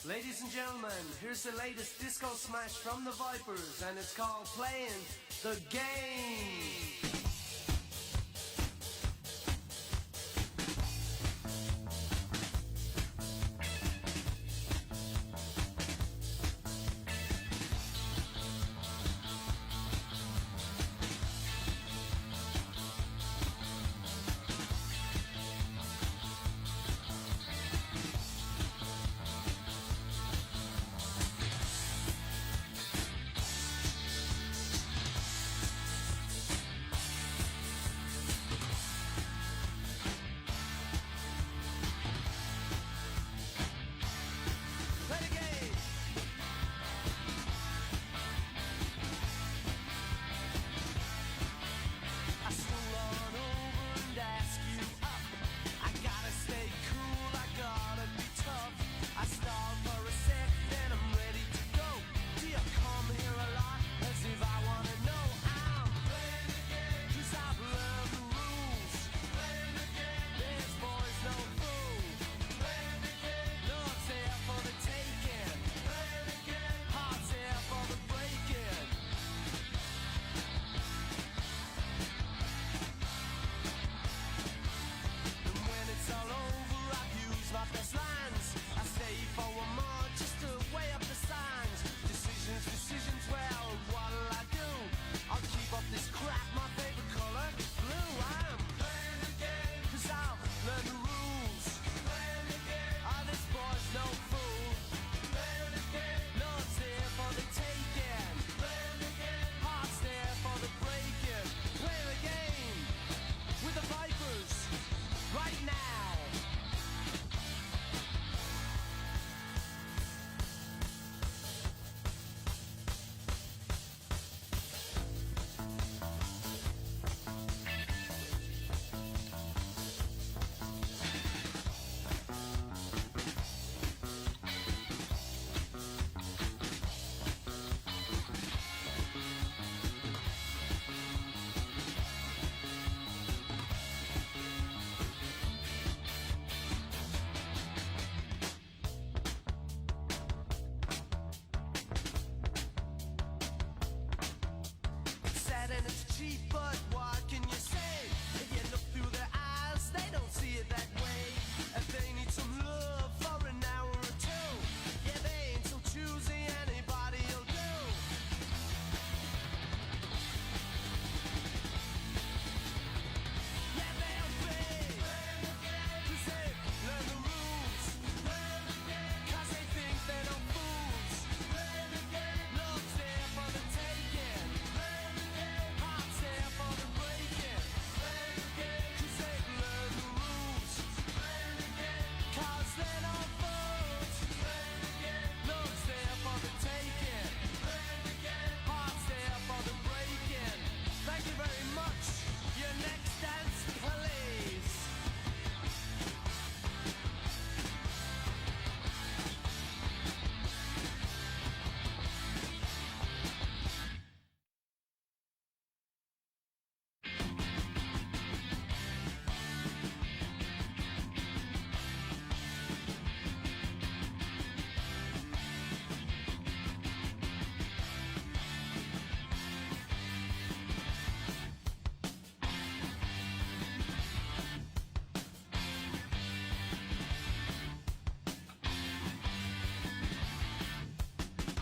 Ladies and gentlemen, here's the latest disco smash from the Vipers, and it's called Playing the Game.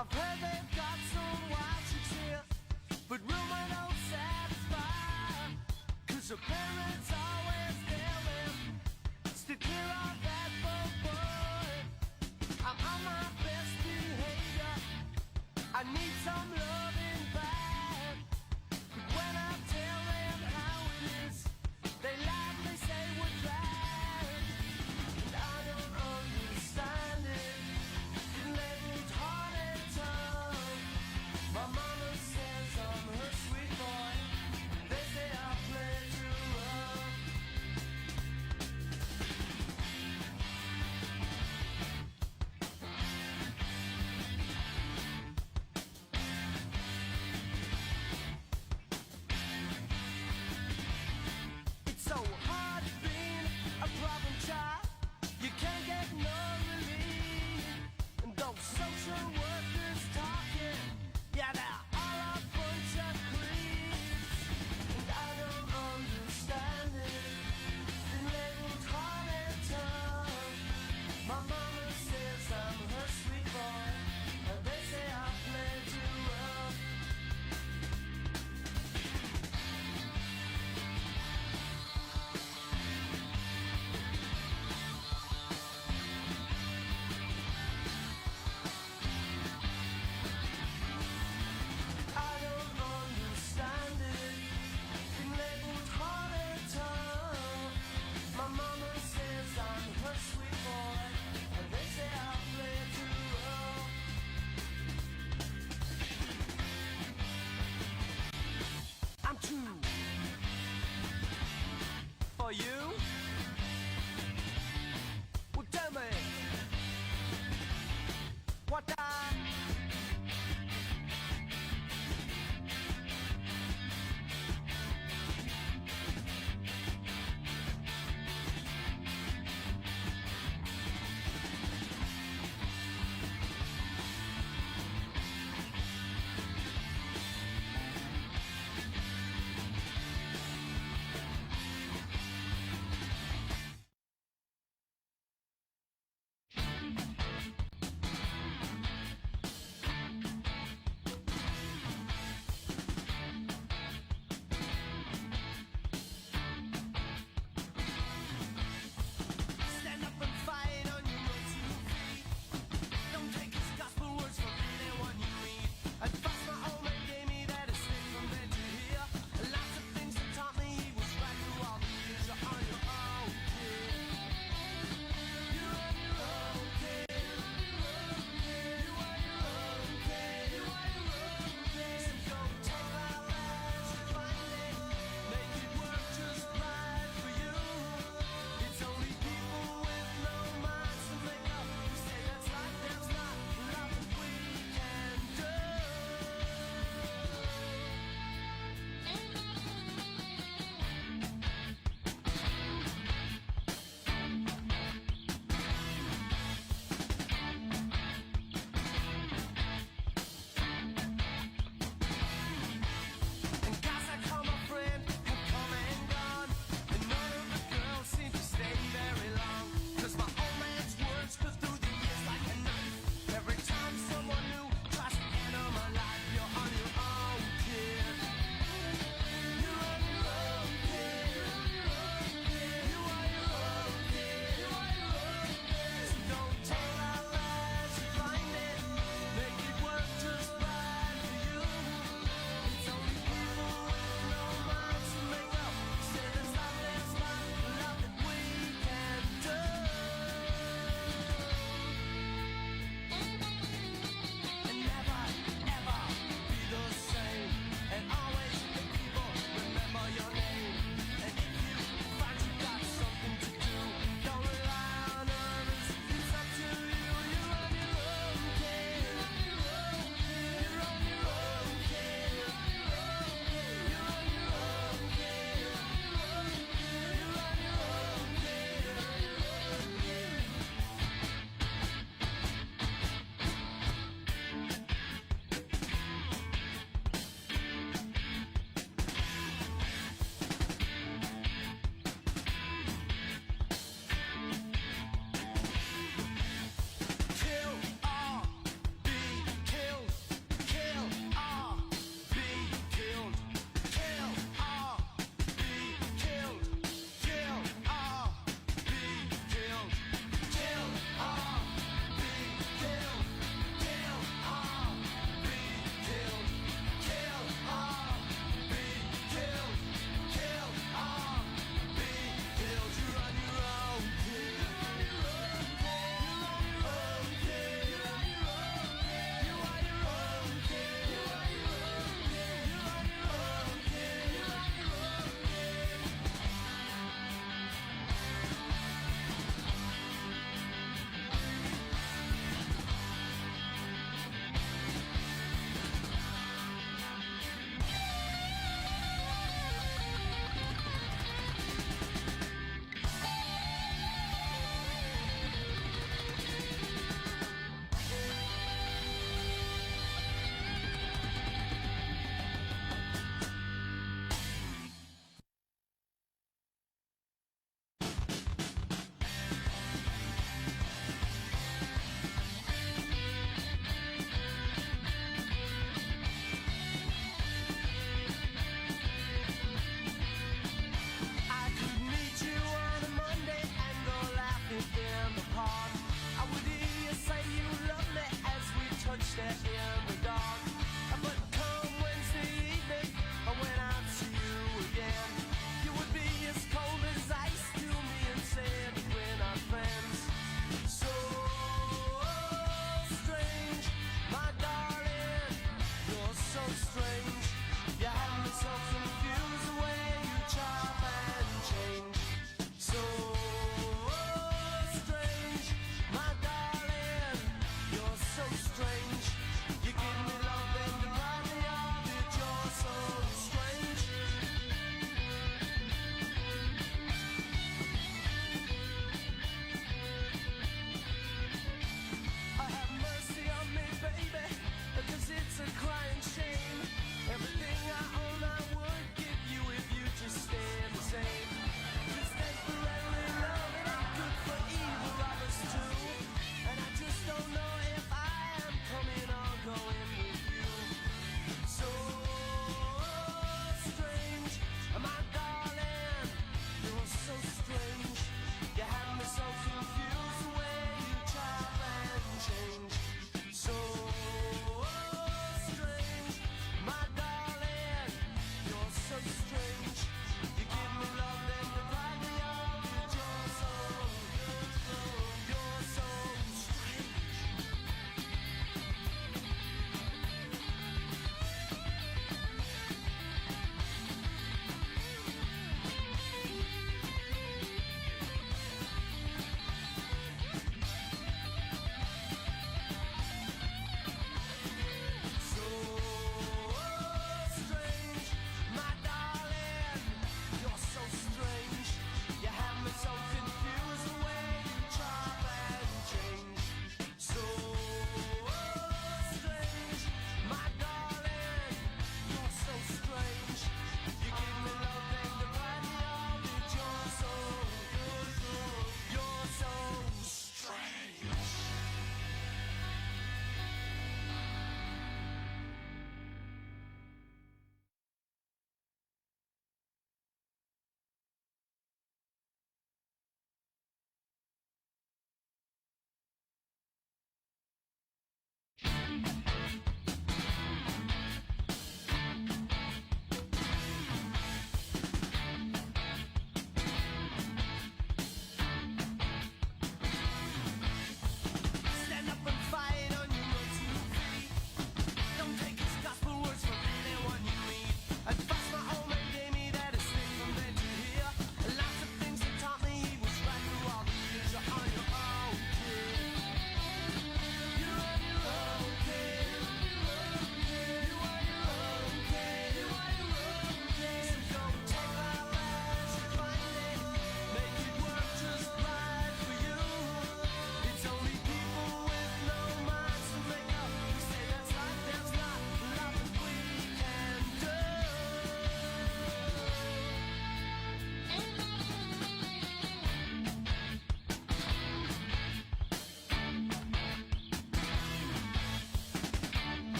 I've heard they've got some wild chicks here, but rumor don't satisfy. Cause her parents always tell them, stay clear of that boy. I'm on my best behavior, I need some loving back. But when I tell them how it is, they laugh, they say we're bad. And I don't understand it, it labeled hard and tough. My mama says I'm her sweet boy, they say I play too rough.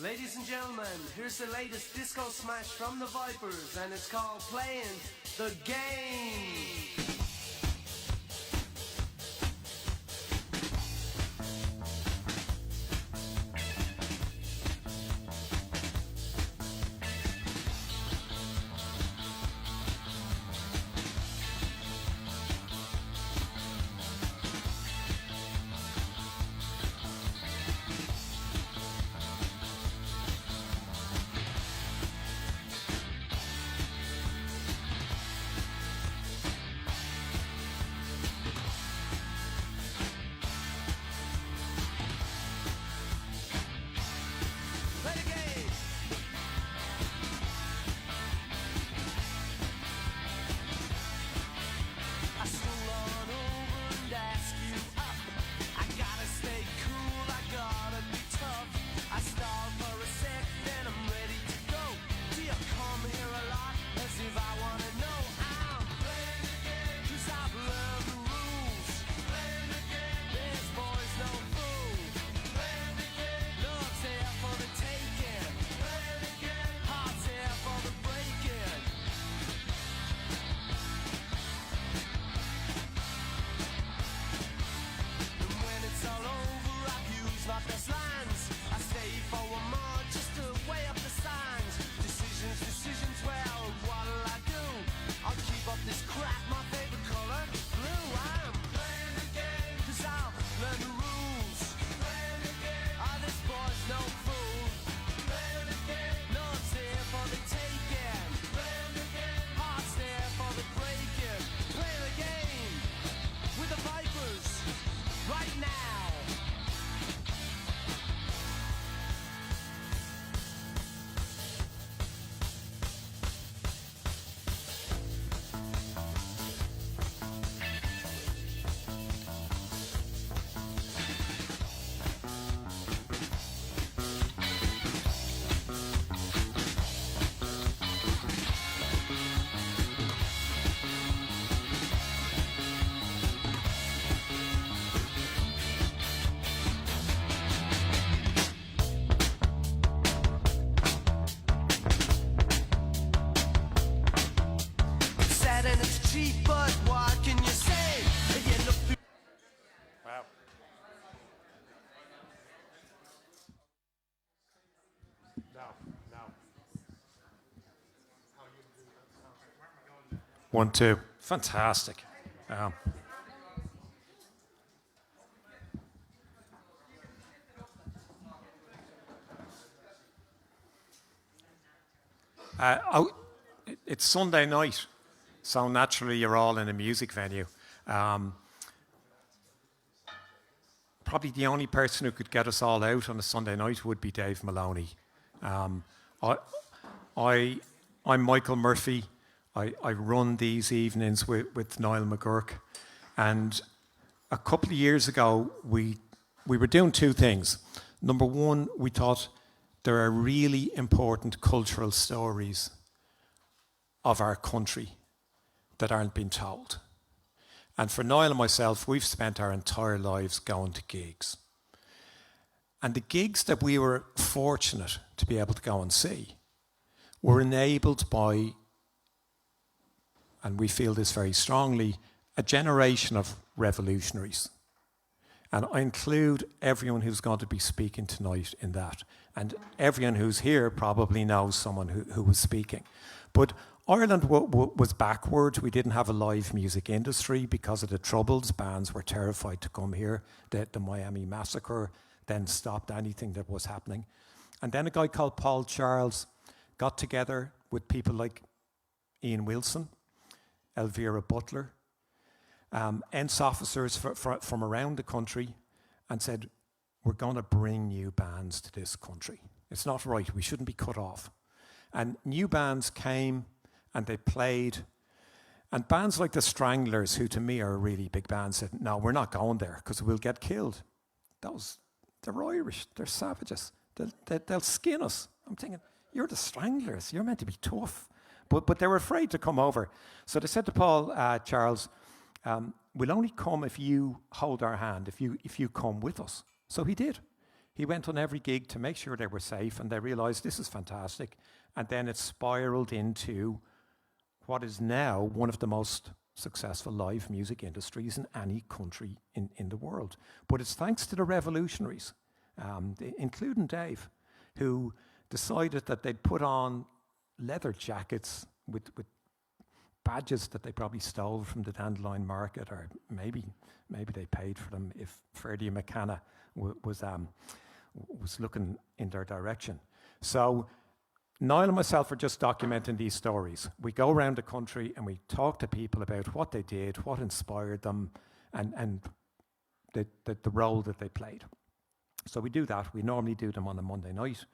Ladies and gentlemen, here's the latest disco smash from the Vipers, and it's called Playing the Game. now. And it's cheap, but what can you say? You look Wow. No. 1, 2. Fantastic. It's Sunday night, so naturally you're all in a music venue. Probably the only person who could get us all out on a Sunday night would be Dave Moloney. I'm Michael Murphy. I run these evenings with Niall McGurk. And a couple of years ago, we were doing two things. Number one, we thought there are really important cultural stories of our country that aren't being told. And for Niall and myself, we've spent our entire lives going to gigs. And the gigs that we were fortunate to be able to go and see were enabled by, and we feel this very strongly, a generation of revolutionaries. And I include everyone who's going to be speaking tonight in that. And everyone who's here probably knows someone who was speaking. But Ireland was backward. We didn't have a live music industry because of the Troubles. Bands were terrified to come here. The Miami Massacre then stopped anything that was happening. And then a guy called Paul Charles got together with people like Ian Wilson, Elvira Butler, ENTS officers from around the country, and said, we're going to bring new bands to this country. It's not right. We shouldn't be cut off. And new bands came and they played. And bands like the Stranglers, who to me are a really big band, said, no, we're not going there because we'll get killed. They're Irish. They're savages. They'll skin us. I'm thinking, you're the Stranglers. You're meant to be tough. But they were afraid to come over. So they said to Paul Charles, we'll only come if you hold our hand, if you come with us. So he did. He went on every gig to make sure they were safe, and they realised this is fantastic. And then it spiralled into what is now one of the most successful live music industries in any country in the world. But it's thanks to the revolutionaries, including Dave, who decided that they'd put on leather jackets with badges that they probably stole from the Dandelion Market, or maybe they paid for them if Ferdy McCanna was looking in their direction. So Niall and myself are just documenting these stories. We go around the country and we talk to people about what they did, what inspired them, and the role that they played. So we do that. We normally do them on a Monday night.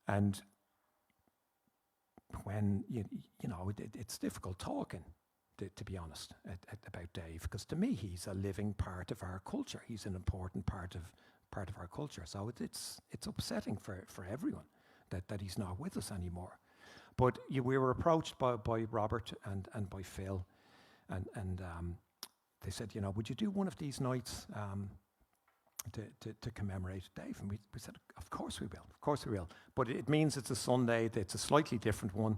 And when, it's difficult talking, to be honest, about Dave, because to me, he's a living part of our culture. He's an important part of our culture. So it's upsetting for everyone that he's not with us anymore. But we were approached by Robert and by Phil, and they said, would you do one of these nights to commemorate Dave? And we said, of course we will. But it means it's a Sunday. It's a slightly different one.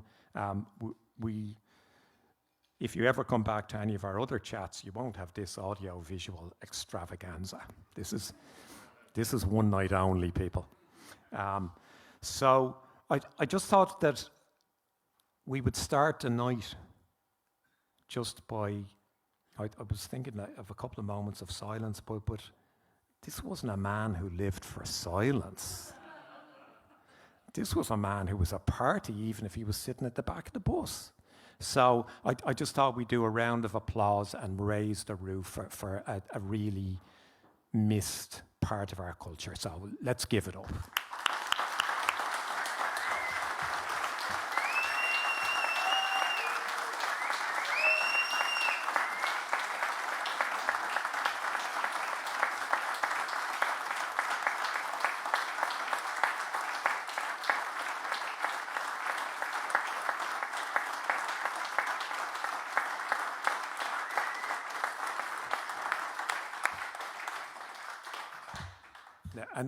If you ever come back to any of our other chats, you won't have this audio-visual extravaganza. This is one night only, people. So I just thought that we would start the night just by, I was thinking of a couple of moments of silence, but this wasn't a man who lived for silence. This was a man who was a party, even if he was sitting at the back of the bus. So I just thought we'd do a round of applause and raise the roof for a really missed part of our culture. So let's give it up.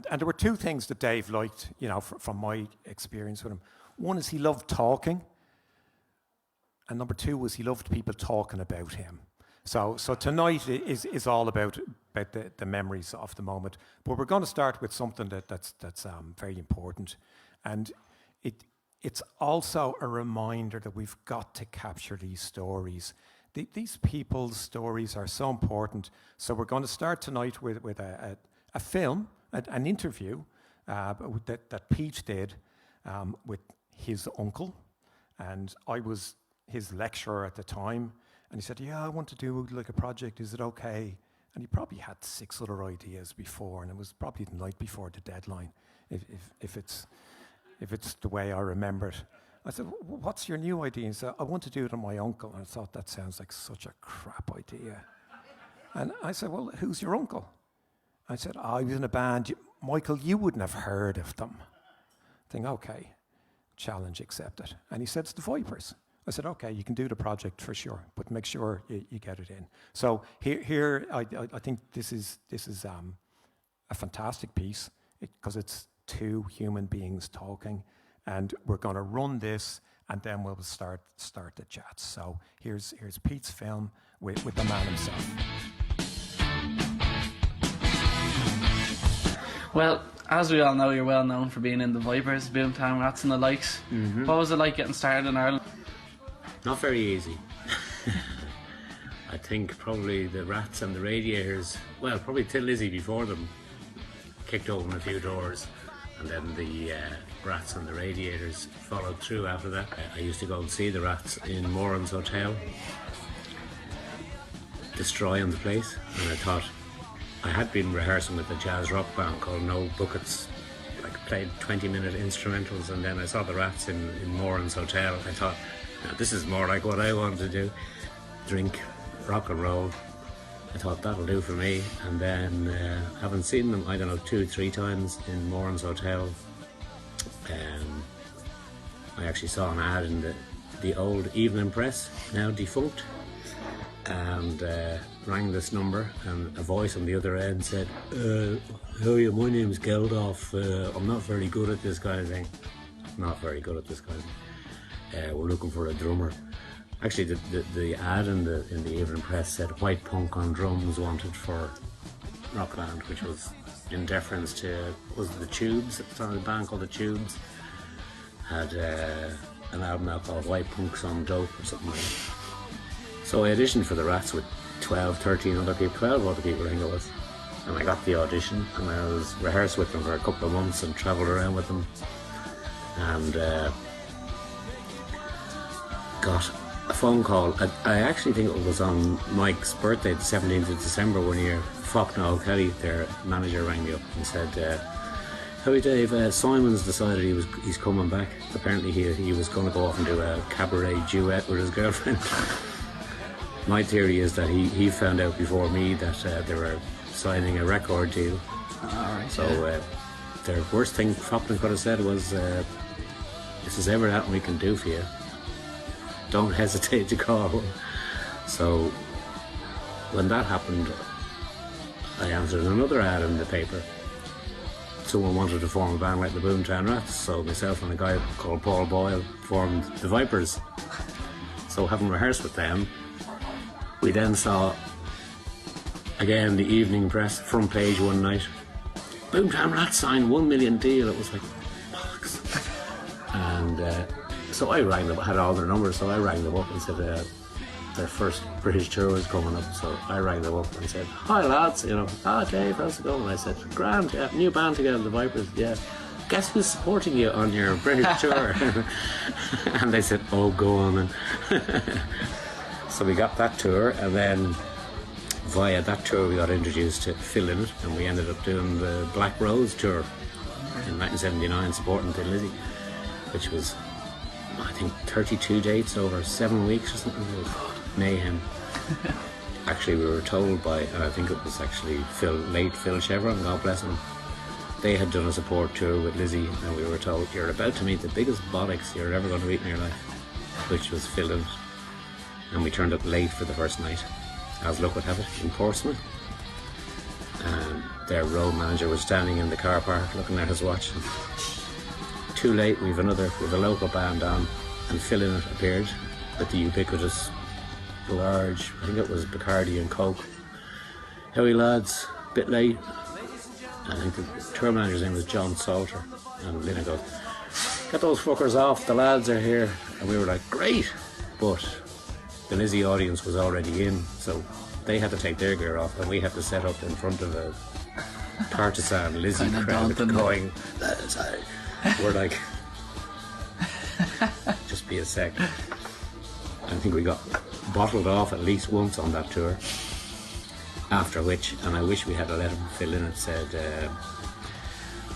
And there were two things that Dave liked, you know, from my experience with him. One is he loved talking, and number two was he loved people talking about him. So tonight is all about the memories of the moment. But we're going to start with something that's very important, and it's also a reminder that we've got to capture these stories. These people's stories are so important. So we're going to start tonight with a film. An interview that Pete did with his uncle, and I was his lecturer at the time, and he said, yeah, I want to do like a project, is it okay? And he probably had 6 other ideas before, and it was probably the night before the deadline, if it's the way I remember it. I said, what's your new idea? He said, I want to do it on my uncle. And I thought, that sounds like such a crap idea. And I said, well, who's your uncle? I said, I was in a band. Michael, you wouldn't have heard of them. I think, okay, challenge accepted. And he said, it's the Vipers. I said, okay, you can do the project for sure, but make sure you get it in. So here, I think this is a fantastic piece because it's 2 human beings talking, and we're going to run this, and then we'll start the chats. So here's Pete's film with the man himself. Well, as we all know, you're well known for being in the Vipers, Boomtown Rats and the likes. Mm-hmm. What was it like getting started in Ireland? Not very easy. I think probably the Rats and the Radiators, well, probably Till Lizzie before them, kicked open a few doors, and then the Rats and the Radiators followed through after that. I used to go and see the Rats in Moran's Hotel, destroying the place, and I thought, I had been rehearsing with a jazz rock band called No Buckets, like played 20-minute instrumentals, and then I saw the Rats in Moran's Hotel. I thought, now, this is more like what I want to do, drink, rock and roll. I thought that'll do for me, and then having seen them, I don't know, 2-3 times in Moran's Hotel, I actually saw an ad in the old Evening Press, now defunct, and rang this number, and a voice on the other end said, how are you? My name's Geldof. I'm not very good at this kind of thing. Not very good at this kind of thing. We're looking for a drummer. Actually, the ad in the Evening Press said white punk on drums wanted for rock band, which was in deference to, was it the Tubes? At the time, a band called the Tubes had an album now called White Punks on Dope or something like that. So I auditioned for the Rats with 12 other people, I think it was. And I got the audition, and I was rehearsed with them for a couple of months and travelled around with them. And got a phone call. I actually think it was on Mike's birthday, the 17th of December one year. Faulkner Kelly, their manager, rang me up and said, Howie Dave, Simon's decided he's coming back. Apparently he was going to go off and do a cabaret duet with his girlfriend. My theory is that he found out before me that they were signing a record deal. Alright. So the worst thing Faulkner could have said was, if there's ever that we can do for you, don't hesitate to call. So when that happened, I answered another ad in the paper. Someone wanted to form a band like the Boomtown Rats, so myself and a guy called Paul Boyle formed the Vipers. So having rehearsed with them, we then saw again the Evening Press front page one night. Boomtown Rats signed $1 million deal. It was like, bollocks. And so I rang them, I had all their numbers, so I rang them up and said their first British tour was coming up. So I rang them up and said, hi lads, Dave, how's it going? I said, grand, yeah, new band together, the Vipers, yeah. Guess who's supporting you on your British tour? And they said, oh, go on then. So we got that tour, and then via that tour we got introduced to Phil in it, and we ended up doing the Black Rose tour in 1979, supporting Thin Lizzy, which was, I think, 32 dates over 7 weeks or something. It was mayhem. Actually, we were told by, and I think it was actually late Phil Chevron, God bless him, they had done a support tour with Lizzie, and we were told, you're about to meet the biggest bollocks you're ever going to meet in your life, which was Phil in it. And we turned up late for the first night, as luck would have it, in Portsmouth. And their road manager was standing in the car park looking at his watch. And too late, we've a local band on, and Phil in it appeared with the ubiquitous large, I think it was Bacardi and Coke. Howie lads, bit late. I think the tour manager's name was John Salter, and Lynn goes, get those fuckers off, the lads are here. And we were like, great, but the Lizzie audience was already in, so they had to take their gear off, and we had to set up in front of a partisan Lizzie crowd going, we're like, just be a sec. I think we got bottled off at least once on that tour, after which, and I wish we had let him fill in it, said,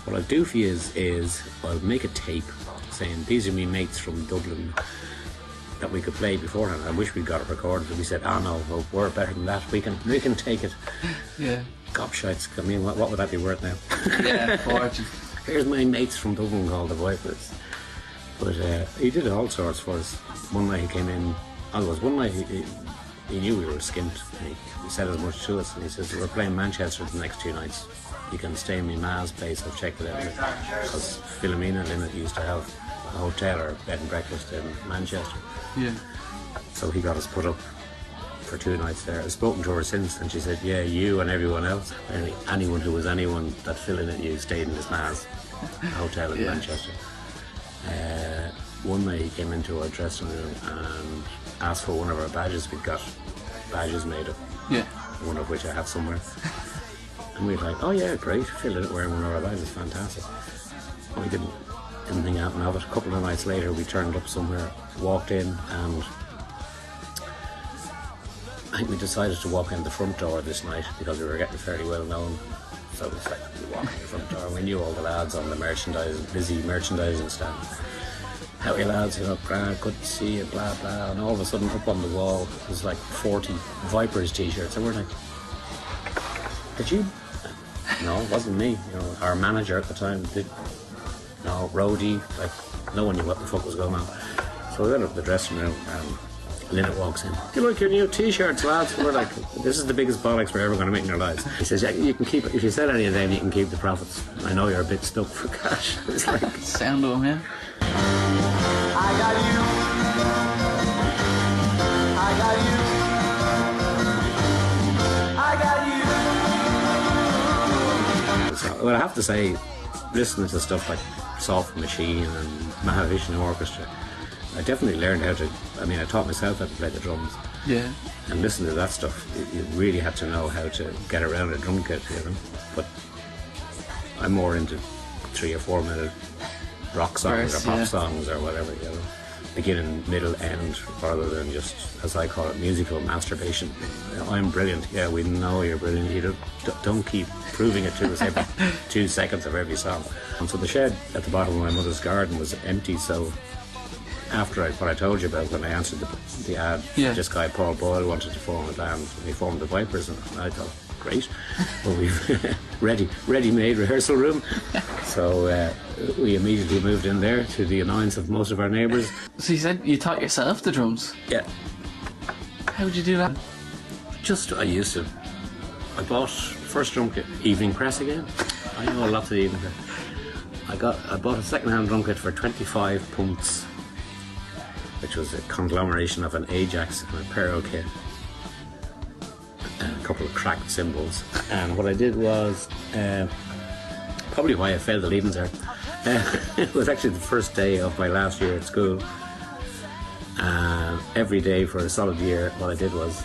what I'll do for you is I'll make a tape saying these are me mates from Dublin that we could play beforehand. I wish we'd got it recorded, and we said, no, we're better than that, we can take it. Yeah. Gobshites, I mean, what would that be worth now? Yeah, fortune. Here's my mates from Dublin called the Vipers. But he did all sorts for us. One night he came in, one night he knew we were skint, and he said as much to us, and he says, we're playing Manchester the next 2 nights. You can stay in my ma's place, I've checked it out, because Philomena and Lynette used to have a hotel or bed and breakfast in Manchester. Yeah. So he got us put up for 2 nights there. I've spoken to her since, and she said, yeah, you and everyone else, anyone who was anyone that Philomena knew stayed in his ma's hotel in Manchester. One night he came into our dressing room and asked for one of our badges. We'd got badges made up, one of which I have somewhere. And we were like, oh yeah, great, Phil in it wearing one of our badges, fantastic. And we didn't think out of it. A couple of nights later we turned up somewhere, walked in, and I think we decided to walk in the front door this night because we were getting fairly well known. So it's like we walked in the front door. We knew all the lads on the busy merchandising stand. How are you lads? You know, grand, good to see you, blah blah. And all of a sudden, up on the wall was like 40 Vipers t-shirts, and we're like, "Did you?" No, it wasn't me. You know, our manager at the time did. No, roadie. Like, no one knew what the fuck was going on. So we went up to the dressing room, and Lynette walks in. Do you like your new t-shirts, lads? We're like, this is the biggest bollocks we're ever going to make in our lives. He says, yeah, you can keep it. If you sell any of them, you can keep the profits. I know you're a bit stuck for cash. It's like, sound of him, yeah. I got you. I got you. I got you. So, well, I have to say, listening to stuff like Soft Machine and Mahavishnu Orchestra, I definitely learned how to, I taught myself how to play the drums. Yeah. And listening to that stuff, you really had to know how to get around a drum kit, you know. But I'm more into 3 or 4 minute rock songs or pop songs or whatever, you know. Beginning, middle, end, rather than just, as I call it, musical masturbation. You know, I'm brilliant. Yeah, we know you're brilliant. You don't keep proving it to us every 2 seconds of every song. And so the shed at the bottom of my mother's garden was empty, so after what I told you about when I answered the ad, this guy Paul Boyle wanted to form a band, and he formed the Vipers, and I thought, great, well, we've ready-made rehearsal room. So we immediately moved in there, to the annoyance of most of our neighbours. So you said you taught yourself the drums? Yeah. How would you do that? I bought first drum kit, evening press again. I know lots of evening press. I bought a second-hand drum kit for 25 punts, which was a conglomeration of an Ajax and a Pero kit and a couple of cracked cymbals. And what I did was, probably why I failed the leaving cert, it was actually the first day of my last year at school. Every day for a solid year, what I did was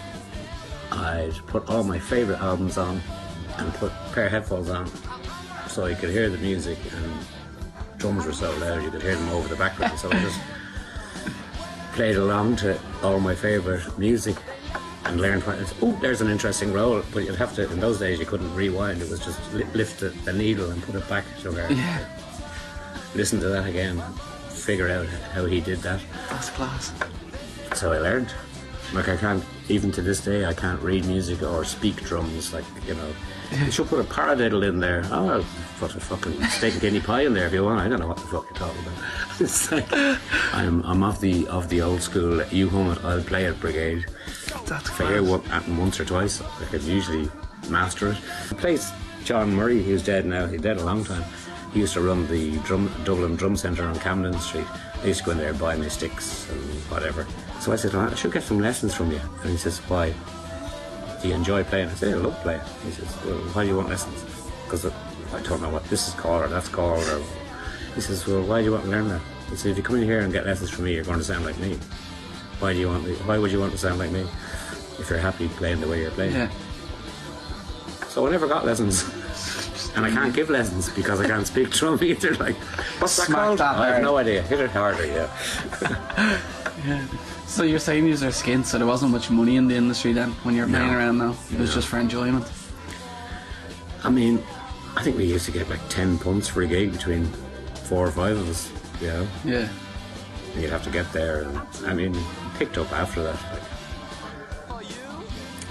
I'd put all my favourite albums on and put a pair of headphones on so you could hear the music, and drums were so loud you could hear them over the background, so I just played along to all my favourite music, and learned what. Oh, there's an interesting roll, but you'd have to. In those days, you couldn't rewind. It was just lift the needle and put it back to her. Yeah. Listen to that again. Figure out how he did that. That's class. So I learned. Like I can't, even to this day, I can't read music or speak drums. Like, you know, you should put a paradiddle in there. Oh, I'll put a fucking steak and guinea pie in there if you want. I don't know what the fuck you're talking about. It's like I'm of the old school. You hum it, I'll play it brigade. That's if I hear once or twice, I could usually master it. The place, John Murray, who's dead now. He's dead a long time. He used to run the Dublin Drum Centre on Camden Street. I used to go in there and buy my sticks and whatever. So I said, I should get some lessons from you. And he says, why? Do you enjoy playing? I said, I love playing. He says, well, why do you want lessons? Because I don't know what this is called or that's called. Or he says, well, why do you want to learn that? He said, if you come in here and get lessons from me, you're going to sound like me. Why would you want to sound like me if you're happy playing the way you're playing? Yeah. So I never got lessons. And I can't give lessons because I can't speak drum either. Like, what's that called? That I have no idea. Hit it harder, yeah. Yeah. So you're saying these are skint, so there wasn't much money in the industry then when you were playing around now? It was just for enjoyment? I mean, I think we used to get like 10 punts for a gig between 4 or 5 of us, you know? Yeah. And you'd have to get there, and I mean, picked up after that. Like,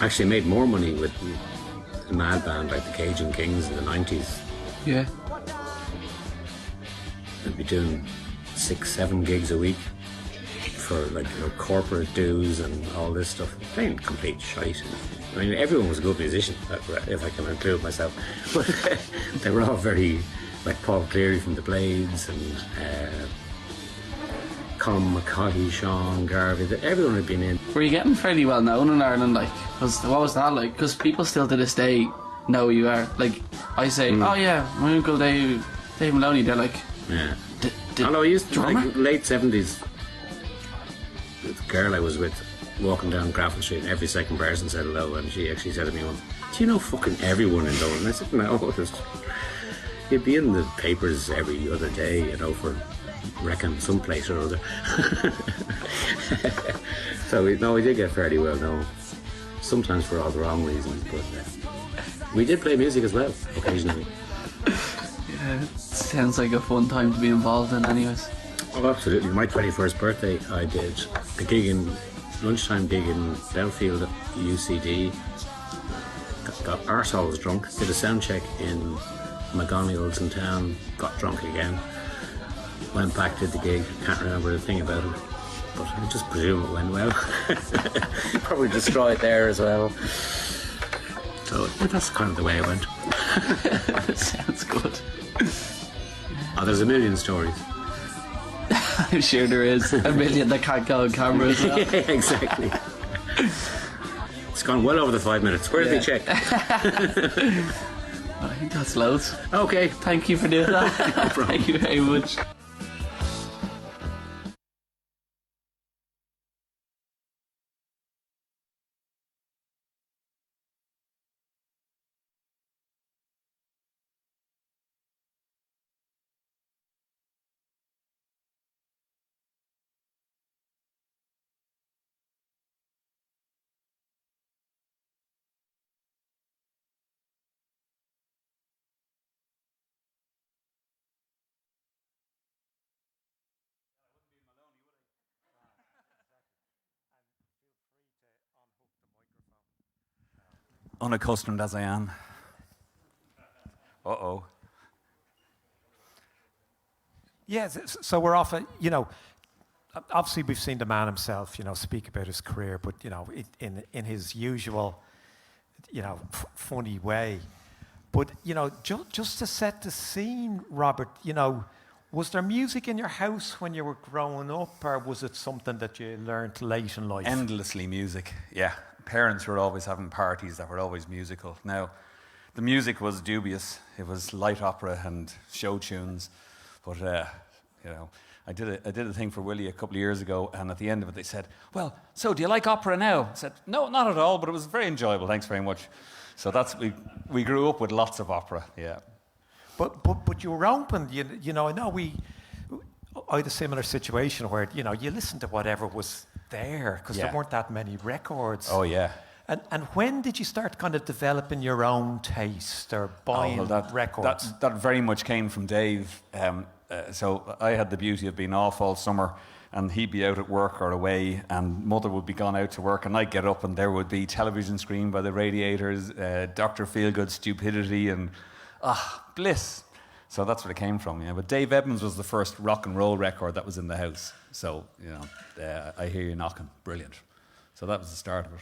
actually made more money with a mad band like the Cajun Kings in the 90s. Yeah. I'd be doing 6-7 gigs a week for like, you know, corporate dues and all this stuff, playing complete shite. I mean, everyone was a good musician, if I can include myself, but they were all very, like Paul Cleary from the Blades and Colin McCaughey, Sean Garvey, everyone had been in. Were you getting fairly well known in Ireland? Like, what was that like? Because people still to this day know who you are. Like, I say, oh yeah, my uncle Dave Moloney. They're like, yeah. I used to, like, late 70s. The girl I was with, walking down Grafton Street, and every second person said hello, and she actually said to me once, do you know fucking everyone in Dublin? And I said, no, you'd be in the papers every other day, you know, for reckon someplace or other. So we did get fairly well known, sometimes for all the wrong reasons, but we did play music as well occasionally. Yeah, it sounds like a fun time to be involved in anyways. Oh, absolutely. My 21st birthday, I did a lunchtime gig in Belfield at the UCD. Got arseholes drunk, did a sound check in McGonigal's in town, got drunk again, went back, did the gig, can't remember a thing about it, but I just presume it went well. Probably destroyed there as well. So that's kind of the way it went. Sounds good. Oh, there's a million stories. I'm sure there is a million that can't go on camera as well. Yeah, exactly. It's gone well over the 5 minutes. Where did they check? I think that's loads. Okay. Thank you for doing that. No problem. Thank you very much. Unaccustomed as I am. Yeah, so we're off, you know, obviously we've seen the man himself, you know, speak about his career, but, you know, in his usual, you know, funny way. But, you know, just to set the scene, Robert, you know, was there music in your house when you were growing up, or was it something that you learned late in life? Endlessly music, yeah. Parents were always having parties that were always musical. Now, the music was dubious. It was light opera and show tunes. But, you know, I did a thing for Willie a couple of years ago, and at the end of it they said, well, so do you like opera now? I said, no, not at all, but it was very enjoyable, thanks very much. So we grew up with lots of opera, yeah. But you were open, you know, I know I had a similar situation where, you know, you listened to whatever was there, because there weren't that many records. Oh, yeah. And when did you start kind of developing your own taste or buying records? That very much came from Dave. So I had the beauty of being off all summer, and he'd be out at work or away, and Mother would be gone out to work, and I'd get up and there would be television screen by the radiators, Dr. Feelgood Stupidity, and bliss. So that's where it came from, yeah. But Dave Edmunds was the first rock and roll record that was in the house. So, I Hear You Knocking, brilliant. So that was the start of it.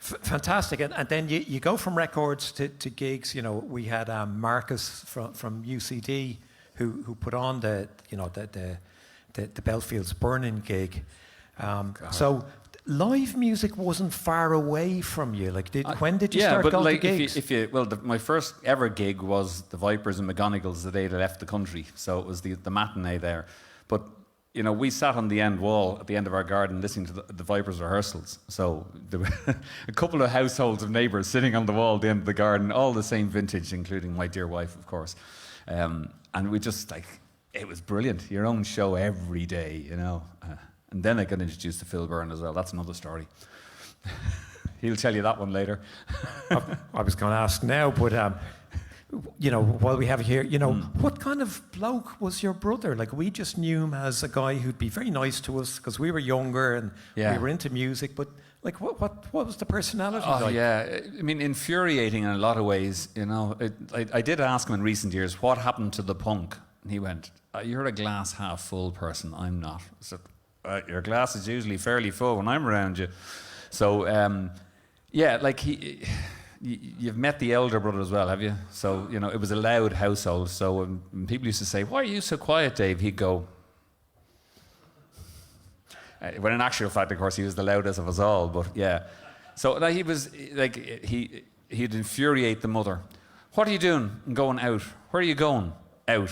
Fantastic. And then you go from records to gigs. We had Marcus from UCD who put on the Belfield's Burning gig. So live music wasn't far away from you. When did you start going to gigs? My first ever gig was the Vipers and McGonagals the day they left the country. So it was the matinee there. But we sat on the end wall at the end of our garden listening to the Vipers rehearsals. So there were a couple of households of neighbours sitting on the wall at the end of the garden, all the same vintage, including my dear wife, of course. And we just, it was brilliant. Your own show every day, and then I got introduced to Phil Byrne as well. That's another story. He'll tell you that one later. I was going to ask now, but while we have it here, what kind of bloke was your brother? We just knew him as a guy who'd be very nice to us because we were younger and we were into music. But what was the personality like? Yeah, I mean, infuriating in a lot of ways. I did ask him in recent years what happened to the punk, and he went, "You're a glass half full person. I'm not." So, your glass is usually fairly full when I'm around you. So, you've met the elder brother as well, have you? So, it was a loud household. So when people used to say, "Why are you so quiet, Dave?" He'd go... when in actual fact, of course, he was the loudest of us all. But yeah. So he was, he'd infuriate the mother. "What are you doing? I'm going out." "Where are you going?" "Out."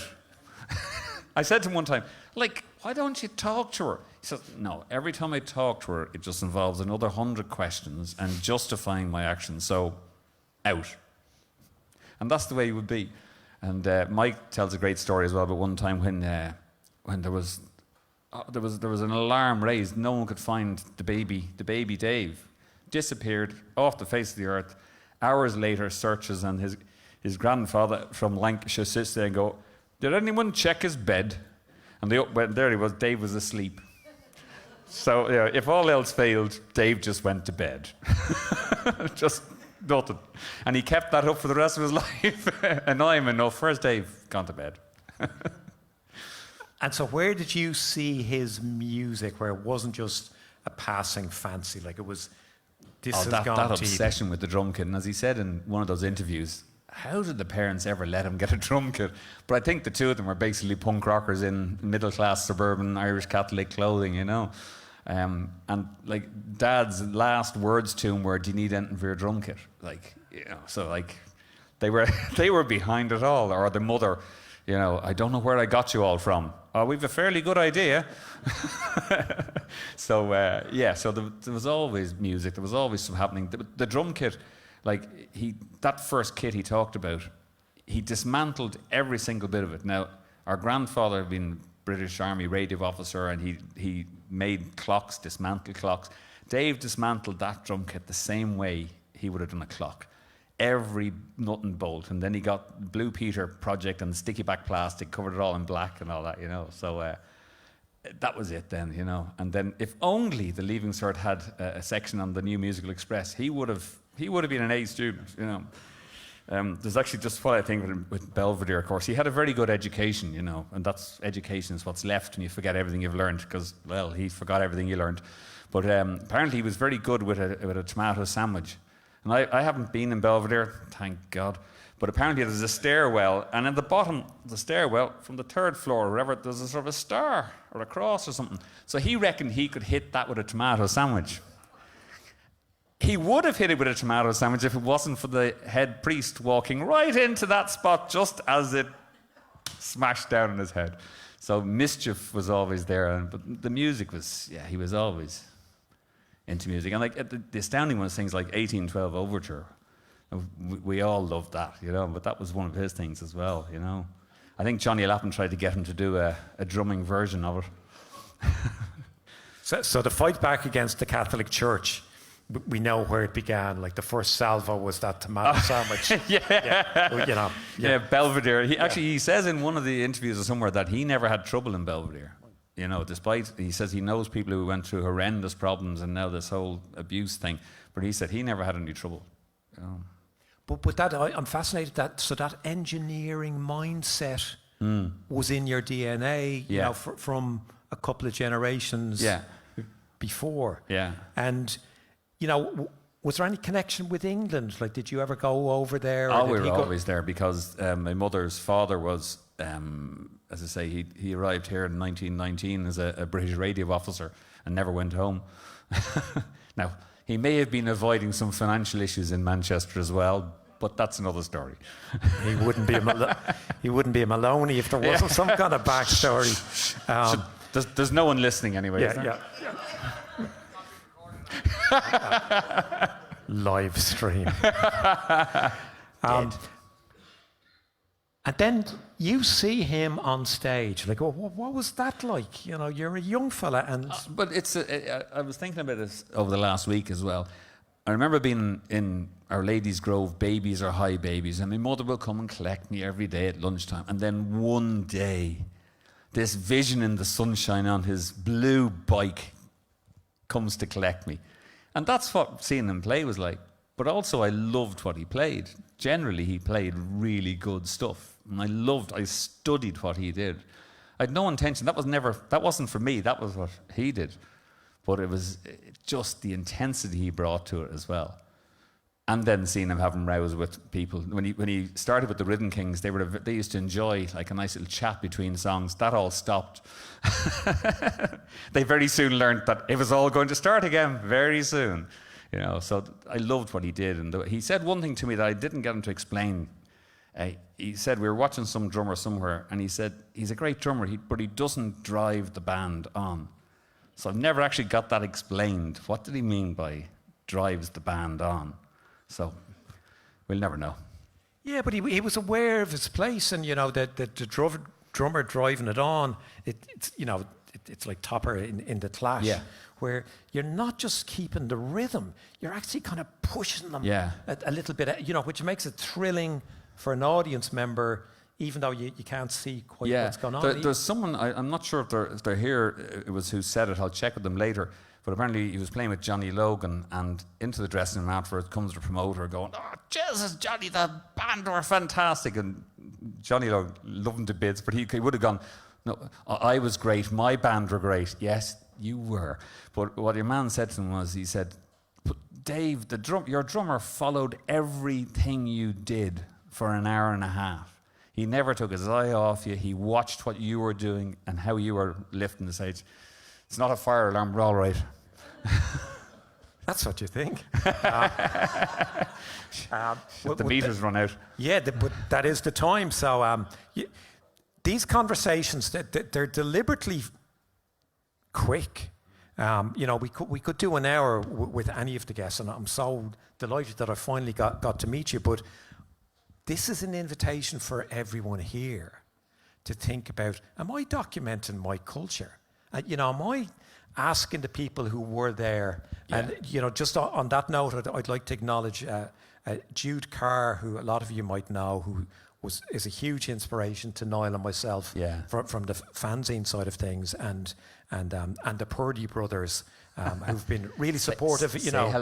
I said to him one time, "Why don't you talk to her?" He said, "No, every time I talk to her, it just involves another 100 questions and justifying my actions. So, out." And that's the way he would be. And Mike tells a great story as well about one time when there was an alarm raised. No one could find the baby Dave. Disappeared off the face of the earth. Hours later, searches, and his grandfather from Lancashire sits there and go, "Did anyone check his bed?" And there he was, Dave was asleep. So, if all else failed, Dave just went to bed. Just nothing. And he kept that up for the rest of his life. Annoying enough. Where's Dave? Gone to bed. And so where did you see his music where it wasn't just a passing fancy? It was, that obsession with the drum kit. And as he said in one of those interviews, how did the parents ever let him get a drum kit? But I think the two of them were basically punk rockers in middle-class suburban Irish Catholic clothing, And Dad's last words to him were, "Do you need anything for your drum kit?" They were behind it all. Or the mother, "I don't know where I got you all from." "Oh, we've a fairly good idea." So there was always music. There was always something happening. The drum kit, that first kit he talked about, he dismantled every single bit of it. Now, our grandfather had been British Army radio officer, and he made clocks, dismantled clocks. Dave dismantled that drum kit the same way he would have done a clock. Every nut and bolt. And then he got Blue Peter project and sticky back plastic, covered it all in black and all that, So that was it then, And then if only the Leaving Cert had a section on the New Musical Express, he would have been an A student, There's actually just what I think with Belvedere, of course. He had a very good education, and education is what's left when you forget everything you've learned, because, well, he forgot everything he learned. But apparently he was very good with a tomato sandwich. And I haven't been in Belvedere, thank God, but apparently there's a stairwell, and at the bottom of the stairwell, from the third floor or wherever, there's a sort of a star or a cross or something. So he reckoned he could hit that with a tomato sandwich. He would have hit it with a tomato sandwich if it wasn't for the head priest walking right into that spot just as it smashed down on his head. So mischief was always there, but the music was, he was always into music. And the astounding one is things like 1812 Overture. We all loved that, but that was one of his things as well, I think Johnny Lappin tried to get him to do a drumming version of it. So to fight back against the Catholic Church, we know where it began. Like the first salvo was that tomato sandwich. Yeah, Belvedere. He says in one of the interviews or somewhere that he never had trouble in Belvedere. You know, despite, he says he knows people who went through horrendous problems and now this whole abuse thing, but he said he never had any trouble. You know. But that, I'm fascinated that engineering mindset was in your DNA, you know, from a couple of generations before. Yeah. And, you know, was there any connection with England? Like, did you ever go over there? Oh, we were always there because my mother's father was, as I say, he arrived here in 1919 as a British radio officer and never went home. Now, he may have been avoiding some financial issues in Manchester as well, but that's another story. He wouldn't be a Moloney if there wasn't some kind of backstory. There's no one listening anyway. Live stream. And then you see him on stage. Like, what was that like? You know, you're a young fella, and but I was thinking about this over the last week as well. I remember being in Our Lady's Grove, babies or high babies, and my mother will come and collect me every day at lunchtime. And then one day, this vision in the sunshine on his blue bike comes to collect me. And that's what seeing him play was like. But also I loved what he played. Generally, he played really good stuff. And I studied what he did. I had no intention. That wasn't for me. That was what he did. But it was just the intensity he brought to it as well. And then seeing him having rows with people. When he started with the Rhythm Kigs, they used to enjoy like a nice little chat between songs. That all stopped. They very soon learned that it was all going to start again very soon. You know, so I loved what he did. And he said one thing to me that I didn't get him to explain. He said we were watching some drummer somewhere, and he said he's a great drummer, but he doesn't drive the band on. So I've never actually got that explained. What did he mean by drives the band on? So we'll never know. Yeah, but he was aware of his place, and you know the drummer driving it on. It's like Topper in the Clash, where you're not just keeping the rhythm, you're actually kind of pushing them a little bit, you know, which makes it thrilling for an audience member, even though you can't see quite what's going on. There's someone, I'm not sure if they're here, it was who said it, I'll check with them later, but apparently he was playing with Johnny Logan, and into the dressing room afterwards comes the promoter going, "Oh, Jesus, Johnny, the band were fantastic." And Johnny Logan loved him to bits, but he would have gone, "No, I was great, my band were great." Yes, you were. But what your man said to him was, he said, "Dave, your drummer followed everything you did for an hour and a half. He never took his eye off you. He watched what you were doing and how you were lifting the stage. It's not a fire alarm, we're all right." That's what you think. The meters run out. Yeah, but that is the time. So these conversations, they're deliberately quick. You know, we could do an hour with any of the guests, and I'm so delighted that I finally got to meet you. But this is an invitation for everyone here to think about, am I documenting my culture? You know, am I asking the people who were there? And, you know, just on that note, I'd like to acknowledge Jude Carr, who a lot of you might know, who is a huge inspiration to Niall and myself from the fanzine side of things, and the Purdy brothers, who've been really supportive.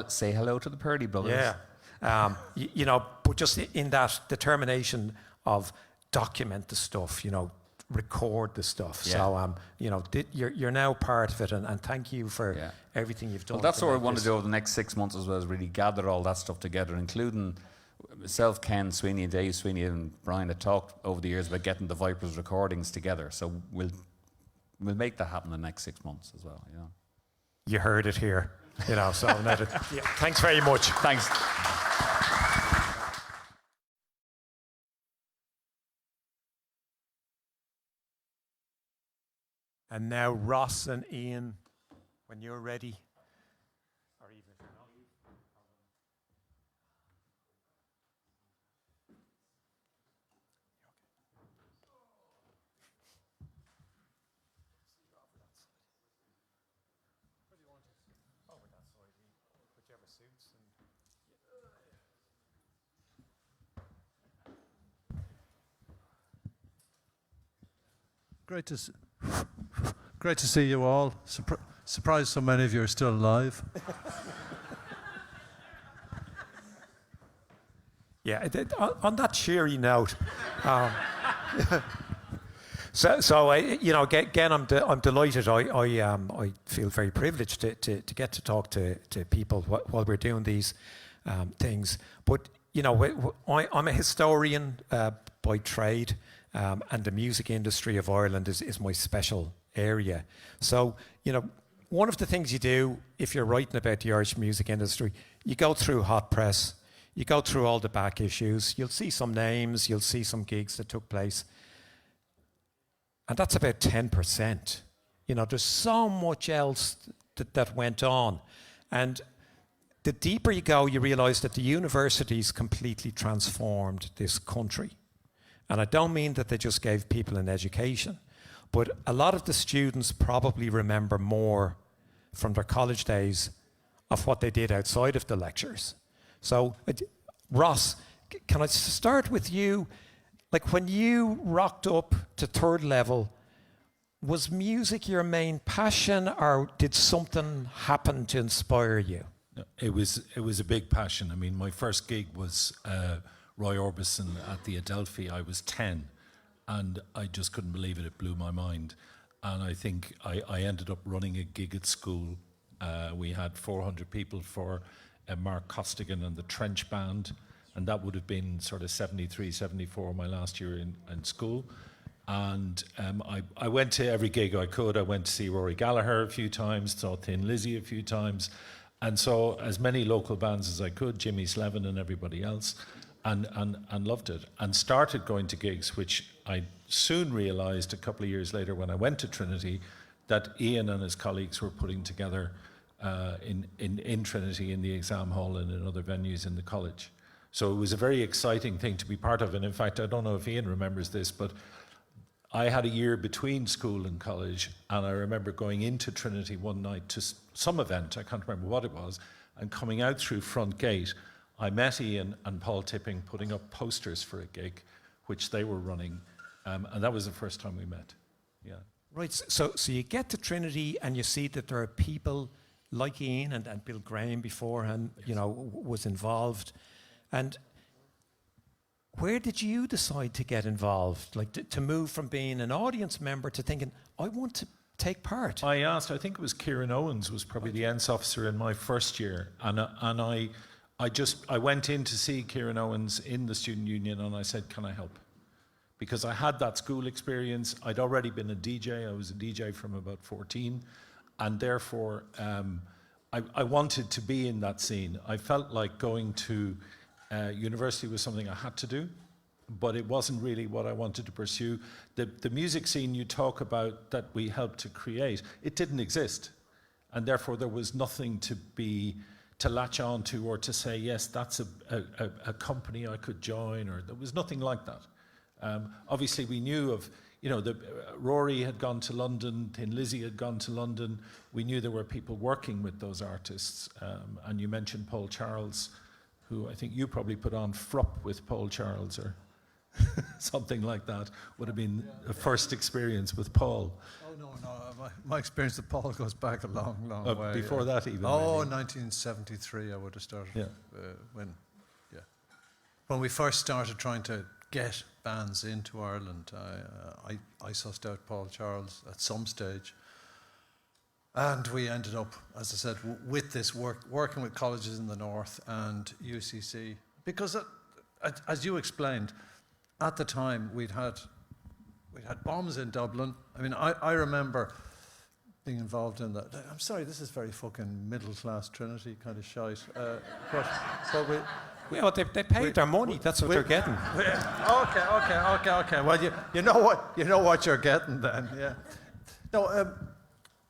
Say hello to the Purdy brothers. Yeah, you know, but just in that determination of document the stuff, you know, record the stuff. So, you know, you're now part of it, and thank you for everything you've done. Well, that's what I want to do over the next 6 months as well, is really gather all that stuff together, including myself, Ken Sweeney, and Dave Sweeney, and Brian had talked over the years about getting the Vipers recordings together. So we'll make that happen in the next 6 months as well. You know, you heard it here. You know, so thanks very much. Thanks. And now Ross and Ian, when you're ready. Or even if you're not. Over that side, whichever side. suits. Great to see you all. Surprised so many of you are still alive. Yeah, on that cheery note, so again, I'm delighted. I feel very privileged to get to talk to people while we're doing these things. But I'm a historian by trade, and the music industry of Ireland is my special area. So one of the things you do if you're writing about the Irish music industry, you go through hot press. You go through all the back issues, you'll see some names, you'll see some gigs that took place. And that's about 10%. There's so much else that went on. And the deeper you go, you realise that the universities completely transformed this country. And I don't mean that they just gave people an education, but a lot of the students probably remember more from their college days of what they did outside of the lectures. So, Ross, can I start with you? Like, when you rocked up to third level, was music your main passion, or did something happen to inspire you? No, it was a big passion. I mean, my first gig was Roy Orbison at the Adelphi. I was 10, and I just couldn't believe it. It blew my mind. And I think I ended up running a gig at school. We had 400 people for Mark Costigan and the Trench Band, and that would have been sort of 73, 74, my last year in school. And I went to every gig I could. I went to see Rory Gallagher a few times, saw Thin Lizzy a few times, and saw as many local bands as I could, Jimmy Slevin and everybody else, and loved it. And started going to gigs, which I soon realised a couple of years later when I went to Trinity, that Ian and his colleagues were putting together in Trinity, in the exam hall and in other venues in the college. So it was a very exciting thing to be part of. And in fact, I don't know if Ian remembers this, but I had a year between school and college, and I remember going into Trinity one night to some event, I can't remember what it was, and coming out through front gate, I met Ian and Paul Tipping putting up posters for a gig, which they were running, and that was the first time we met. Yeah. Right, so you get to Trinity and you see that there are people like Ian and Bill Graham beforehand, was involved. And where did you decide to get involved? Like to move from being an audience member to thinking, I want to take part? I think it was Kieran Owens was probably the ENS officer in my first year. And I went in to see Kieran Owens in the student union, and I said, can I help? Because I had that school experience. I'd already been a DJ. I was a DJ from about 14. And therefore, I wanted to be in that scene. I felt like going to university was something I had to do, but it wasn't really what I wanted to pursue. The music scene you talk about that we helped to create, it didn't exist. And therefore, there was nothing to latch on to or to say, yes, that's a company I could join, or there was nothing like that. Obviously, we knew of, Rory had gone to London, Thin Lizzy had gone to London. We knew there were people working with those artists. And you mentioned Paul Charles, who I think you probably put on Frupp with Paul Charles or something like that. Would have been a first experience with Paul. Oh, no. My experience with Paul goes back a long, long way. Before that even. Oh, maybe. 1973 I would have started. Yeah. When we first started trying to get bands into Ireland, I sussed out Paul Charles at some stage, and we ended up, as I said, with this working with colleges in the north and UCC, because as you explained, at the time we'd had bombs in Dublin. I mean, I remember being involved in that. I'm sorry, this is very fucking middle class Trinity kind of shite, but we. Well, they paid their money. That's what they're getting. Okay. Well, you know what you're getting then. Yeah. No,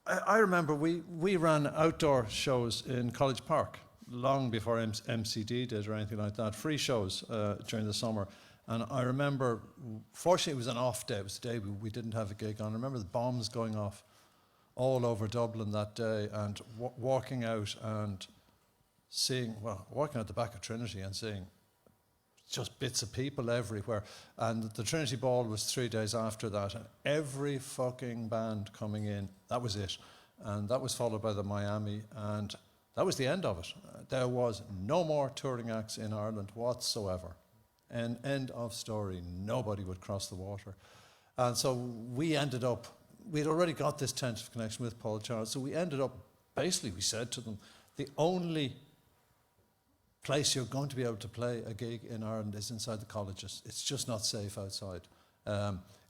I remember we ran outdoor shows in College Park long before MCD did or anything like that. Free shows during the summer, and I remember. Fortunately, it was an off day. It was the day we didn't have a gig on. I remember the bombs going off all over Dublin that day, and walking out and walking at the back of Trinity and seeing just bits of people everywhere. And the Trinity Ball was 3 days after that, and every fucking band coming in, that was it. And that was followed by the Miami, and that was the end of it. There was no more touring acts in Ireland whatsoever. And end of story. Nobody would cross the water. And so we ended up, we'd already got this tentative connection with Paul Charles, so we ended up, basically we said to them, the only place you're going to be able to play a gig in Ireland is inside the colleges. It's just not safe outside.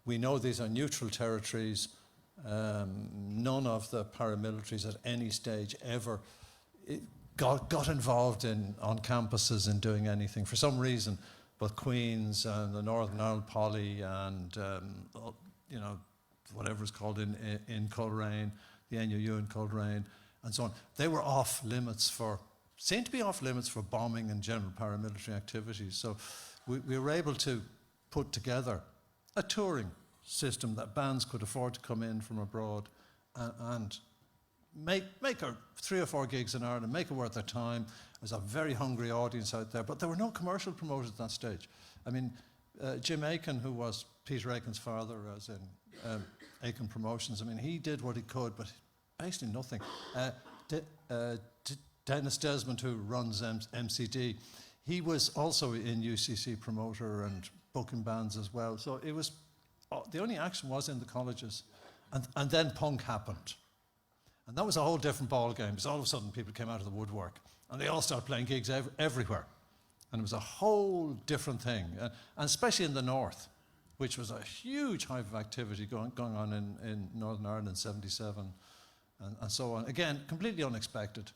We know these are neutral territories. None of the paramilitaries at any stage ever got involved on campuses in doing anything for some reason. But Queen's and the Northern Ireland Poly and whatever it's called in Coleraine, the NUU in Coleraine, and so on, they were off limits seemed to be off limits for bombing and general paramilitary activities. So we were able to put together a touring system that bands could afford to come in from abroad and make 3 or 4 gigs in Ireland, make it worth their time. There's a very hungry audience out there, but there were no commercial promoters at that stage. I mean, Jim Aiken, who was Peter Aiken's father, as in Aiken Promotions, I mean, he did what he could, but basically nothing. Dennis Desmond, who runs MCD, he was also in UCC promoter and booking bands as well. So it was, the only action was in the colleges. And then punk happened. And that was a whole different ball game, because all of a sudden people came out of the woodwork and they all started playing gigs everywhere. And it was a whole different thing, and especially in the north, which was a huge hive of activity going on in Northern Ireland in 77 and so on. Again, completely unexpected.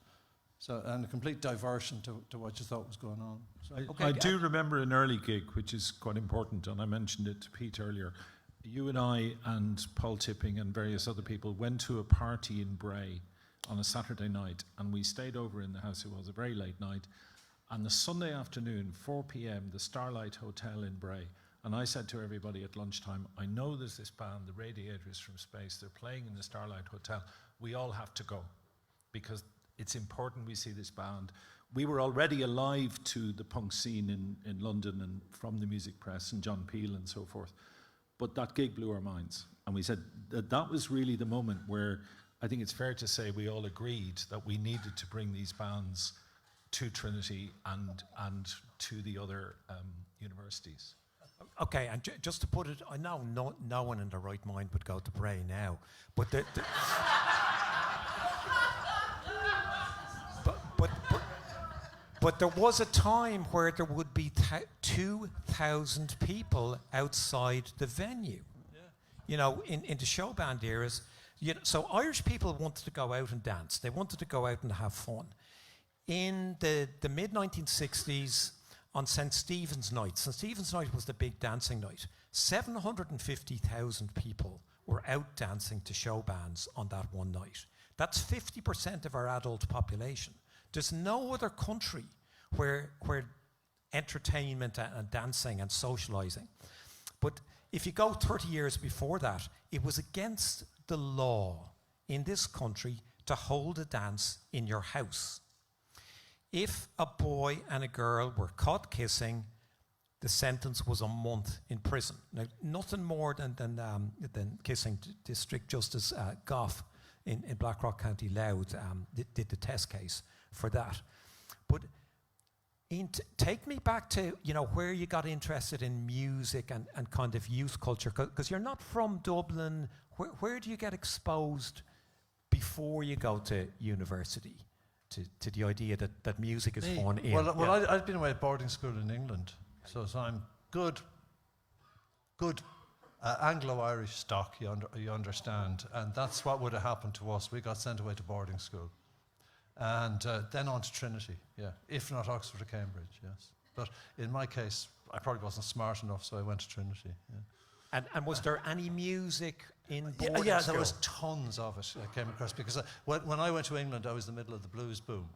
So, and a complete diversion to what you thought was going on. So, I do remember an early gig, which is quite important, and I mentioned it to Pete earlier. You and I and Paul Tipping and various other people went to a party in Bray on a Saturday night, and we stayed over in the house. It was a very late night. And the Sunday afternoon, 4 p.m., the Starlight Hotel in Bray. And I said to everybody at lunchtime, I know there's this band, the Radiators from Space. They're playing in the Starlight Hotel. We all have to go, because it's important we see this band. We were already alive to the punk scene in London and from the music press and John Peel and so forth. But that gig blew our minds. And we said that was really the moment where I think it's fair to say we all agreed that we needed to bring these bands to Trinity and to the other universities. Okay, and just to put it, I know no one in their right mind would go to Bray now, but But there was a time where there would be 2,000 people outside the venue. Yeah. You know, in the show band eras, so Irish people wanted to go out and dance. They wanted to go out and have fun. In the mid-1960s, on St. Stephen's Night, St. Stephen's Night was the big dancing night. 750,000 people were out dancing to show bands on that one night. That's 50% of our adult population. There's no other country where entertainment and dancing and socialising. But if you go 30 years before that, it was against the law in this country to hold a dance in your house. If a boy and a girl were caught kissing, the sentence was a month in prison. Now, nothing more than kissing. District Justice Goff in Blackrock County Louth did the test case for that. But take me back to where you got interested in music and kind of youth culture, because you're not from Dublin. Where do you get exposed before you go to university to the idea that music is fun? Well, I'd been away at boarding school in England, so I'm good Anglo-Irish stock, you understand, and that's what would have happened to us. We got sent away to boarding school, and then on to Trinity, if not Oxford or Cambridge, yes. But in my case, I probably wasn't smart enough, so I went to Trinity. Yeah. And was there any music in boarding school? Yeah, there was tons of it I came across, because when I went to England, I was in the middle of the blues boom.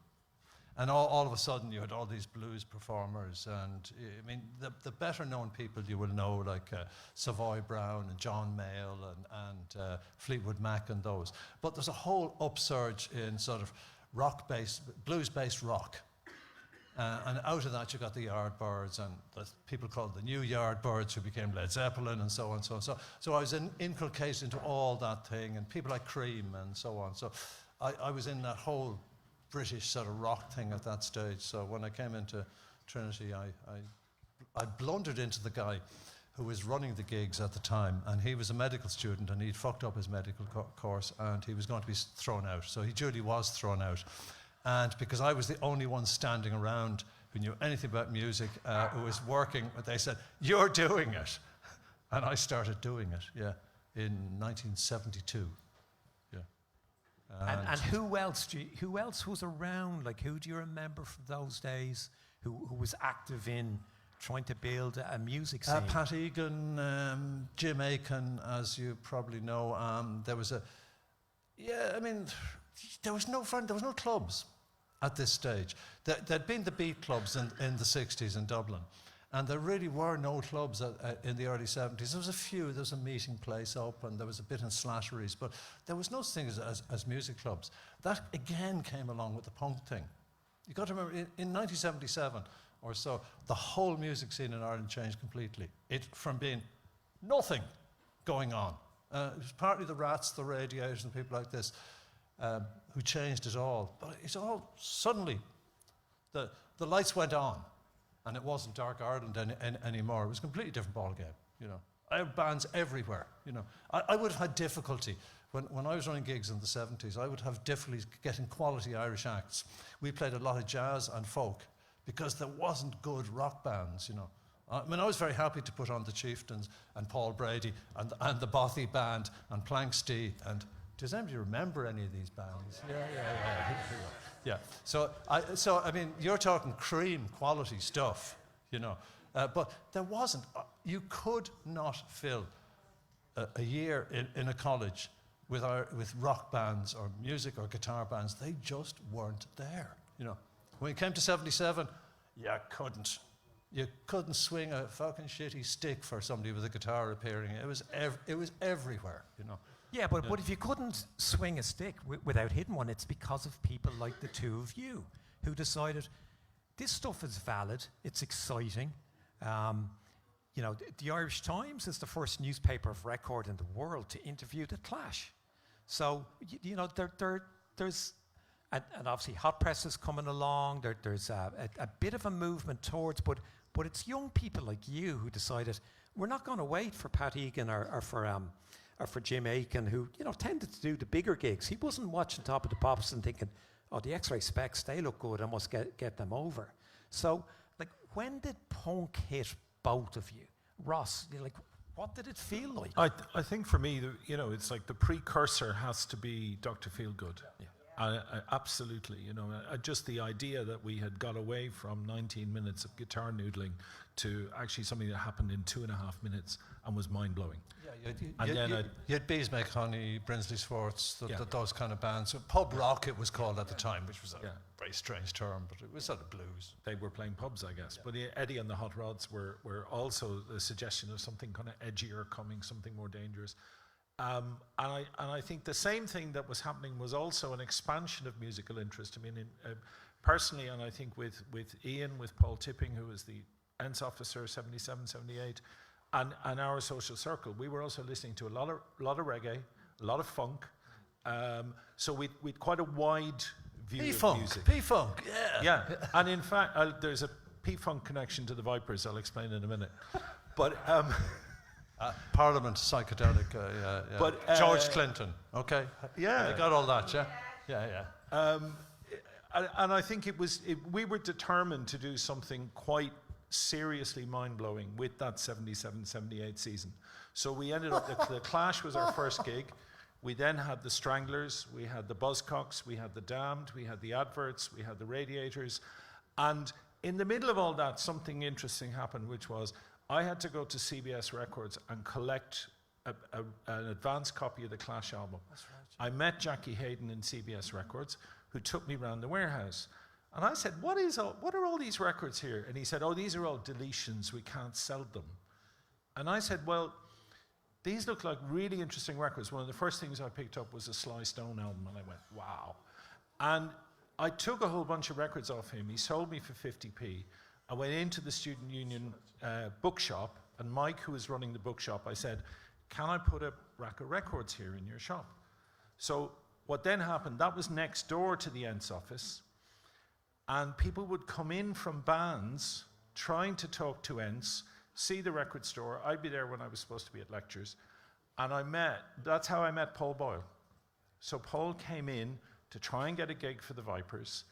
And all of a sudden, you had all these blues performers, and I mean, the better-known people you will know, like Savoy Brown and John Mayall and Fleetwood Mac and those. But there's a whole upsurge in sort of rock-based, blues-based rock And out of that, you got the Yardbirds, and the people called the New Yardbirds, who became Led Zeppelin, and so on, so on. So I was inculcated into all that thing, and people like Cream, and so on. So I was in that whole British sort of rock thing at that stage. So when I came into Trinity, I blundered into the guy who was running the gigs at the time, and he was a medical student, and he'd fucked up his medical course, and he was going to be thrown out. So he duly was thrown out. And because I was the only one standing around who knew anything about music, who was working, they said, "You're doing it." And I started doing it, in 1972. Yeah. And who else was around? Like, who do you remember from those days who was active in trying to build a music scene? Pat Egan, Jim Aiken, as you probably know. There was there was no clubs at this stage. There'd been the beat clubs in the 60s in Dublin, and there really were no clubs in the early 70s. There was a few. There was a meeting place open. There was a bit in slasheries, but there was no such thing as music clubs. That, again, came along with the punk thing. You've got to remember, in 1977 or so, the whole music scene in Ireland changed completely. From being nothing going on. It was partly the Rats, the Radiators, and people like this, who changed it all. But it's all suddenly, the lights went on, and it wasn't Dark Ireland anymore. It was a completely different ballgame, you know. I had bands everywhere, you know. I would have had difficulty, when I was running gigs in the 70s, I would have difficulty getting quality Irish acts. We played a lot of jazz and folk, because there wasn't good rock bands, you know. I mean, I was very happy to put on the Chieftains and Paul Brady and the Bothy Band and Planksty. And does anybody remember any of these bands? Yeah. So I mean, you're talking Cream quality stuff, you know. But there wasn't. You could not fill a year in a college with rock bands or music or guitar bands. They just weren't there, you know. When it came to 77, you couldn't swing a fucking shitty stick for somebody with a guitar appearing. It was everywhere, you know. Yeah, but if you couldn't swing a stick without hitting one, it's because of people like the two of you who decided this stuff is valid, it's exciting. You know, the Irish Times is the first newspaper of record in the world to interview the Clash. So, you know, there's... And obviously Hot Press is coming along. There's a bit of a movement towards, but it's young people like you who decided we're not going to wait for Pat Egan or for Jim Aiken, who, you know, tended to do the bigger gigs. He wasn't watching Top of the Pops and thinking, oh, the X-Ray Specs, they look good, I must get them over. So, like, when did punk hit both of you? Ross, you're like, what did it feel like? I think for me, you know, it's like the precursor has to be Dr. Feelgood. Yeah. Absolutely, you know, just the idea that we had got away from 19 minutes of guitar noodling to actually something that happened in 2.5 minutes and was mind-blowing. Yeah, you had Bees Make Honey, Brinsley Swartz, those kind of bands. So pub rock it was called at the time, which was a very strange term, but it was sort of blues. They were playing pubs, I guess. Yeah. But Eddie and the Hot Rods were also the suggestion of something kind of edgier coming, something more dangerous. And I think the same thing that was happening was also an expansion of musical interest. I mean, personally, and I think with Ian, with Paul Tipping, who was the ENS officer, 77, 78, and our social circle, we were also listening to a lot of reggae, a lot of funk. So we'd quite a wide view of music. P-funk, yeah. Yeah, and in fact, there's a P-funk connection to the Vipers, I'll explain in a minute. But... Parliament, psychedelic, But George Clinton, okay? Yeah. They got all that, yeah? Yeah. And I think we were determined to do something quite seriously mind-blowing with that 77-78 season. So we ended up, the Clash was our first gig. We then had the Stranglers, we had the Buzzcocks, we had the Damned, we had the Adverts, we had the Radiators. And in the middle of all that, something interesting happened, which was I had to go to CBS Records and collect an advance copy of the Clash album. That's right. I met Jackie Hayden in CBS Records, who took me around the warehouse. And I said, what are all these records here? And he said, oh, these are all deletions. We can't sell them. And I said, well, these look like really interesting records. One of the first things I picked up was a Sly Stone album, and I went, wow. And I took a whole bunch of records off him. He sold me for 50p. I went into the Student Union bookshop, and Mike, who was running the bookshop, I said, can I put a rack of records here in your shop? So what then happened, that was next door to the Ents office, and people would come in from bands trying to talk to Ents, see the record store. I'd be there when I was supposed to be at lectures. And that's how I met Paul Boyle. So Paul came in to try and get a gig for the Vipers,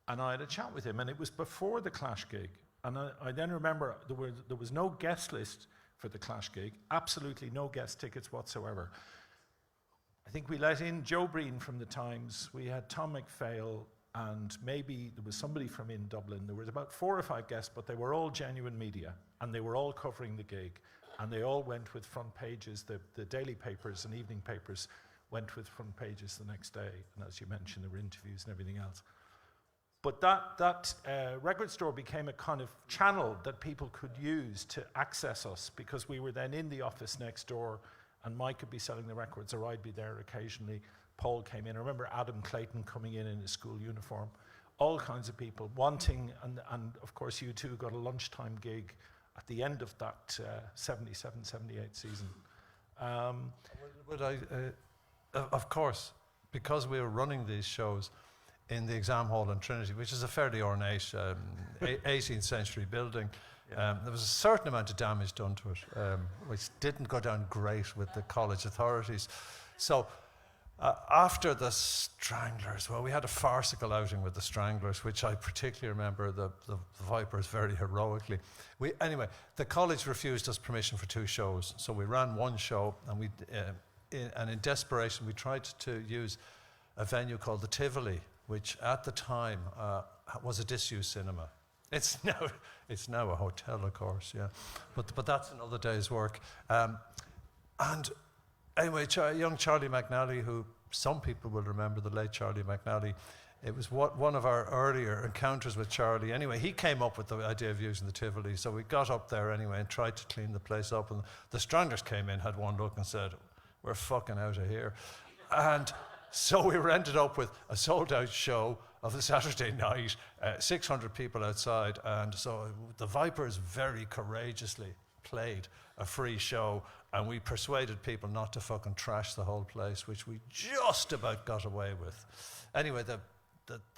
and I had a chat with him, and it was before the Clash gig. And I then remember there was no guest list for the Clash gig, absolutely no guest tickets whatsoever. I think we let in Joe Breen from the Times, we had Tom McPhail, and maybe there was somebody from in Dublin. There was about 4 or 5 guests, but they were all genuine media, and they were all covering the gig, and they all went with front pages. The daily papers and evening papers went with front pages the next day, and as you mentioned, there were interviews and everything else. But that record store became a kind of channel that people could use to access us, because we were then in the office next door, and Mike could be selling the records, or I'd be there occasionally. Paul came in. I remember Adam Clayton coming in his school uniform. All kinds of people wanting, and of course you two got a lunchtime gig at the end of that 77, 78 season. Of course, because we were running these shows in the exam hall in Trinity, which is a fairly ornate 18th century building, there was a certain amount of damage done to it, which didn't go down great with the college authorities. So after the Stranglers, well, we had a farcical outing with the Stranglers, which I particularly remember the Vipers very heroically. Anyway, the college refused us permission for 2 shows, so we ran 1 show, and in desperation we tried to use a venue called the Tivoli, which at the time was a disused cinema. It's now a hotel, of course, yeah. But that's another day's work. And anyway, young Charlie McNally, who some people will remember, the late Charlie McNally, it was one of our earlier encounters with Charlie. Anyway, he came up with the idea of using the Tivoli, so we got up there anyway and tried to clean the place up. And the Stranglers came in, had one look and said, "We're fucking out of here." And so we ended up with a sold-out show of the Saturday night, 600 people outside, and so the Vipers very courageously played a free show, and we persuaded people not to fucking trash the whole place, which we just about got away with. Anyway, the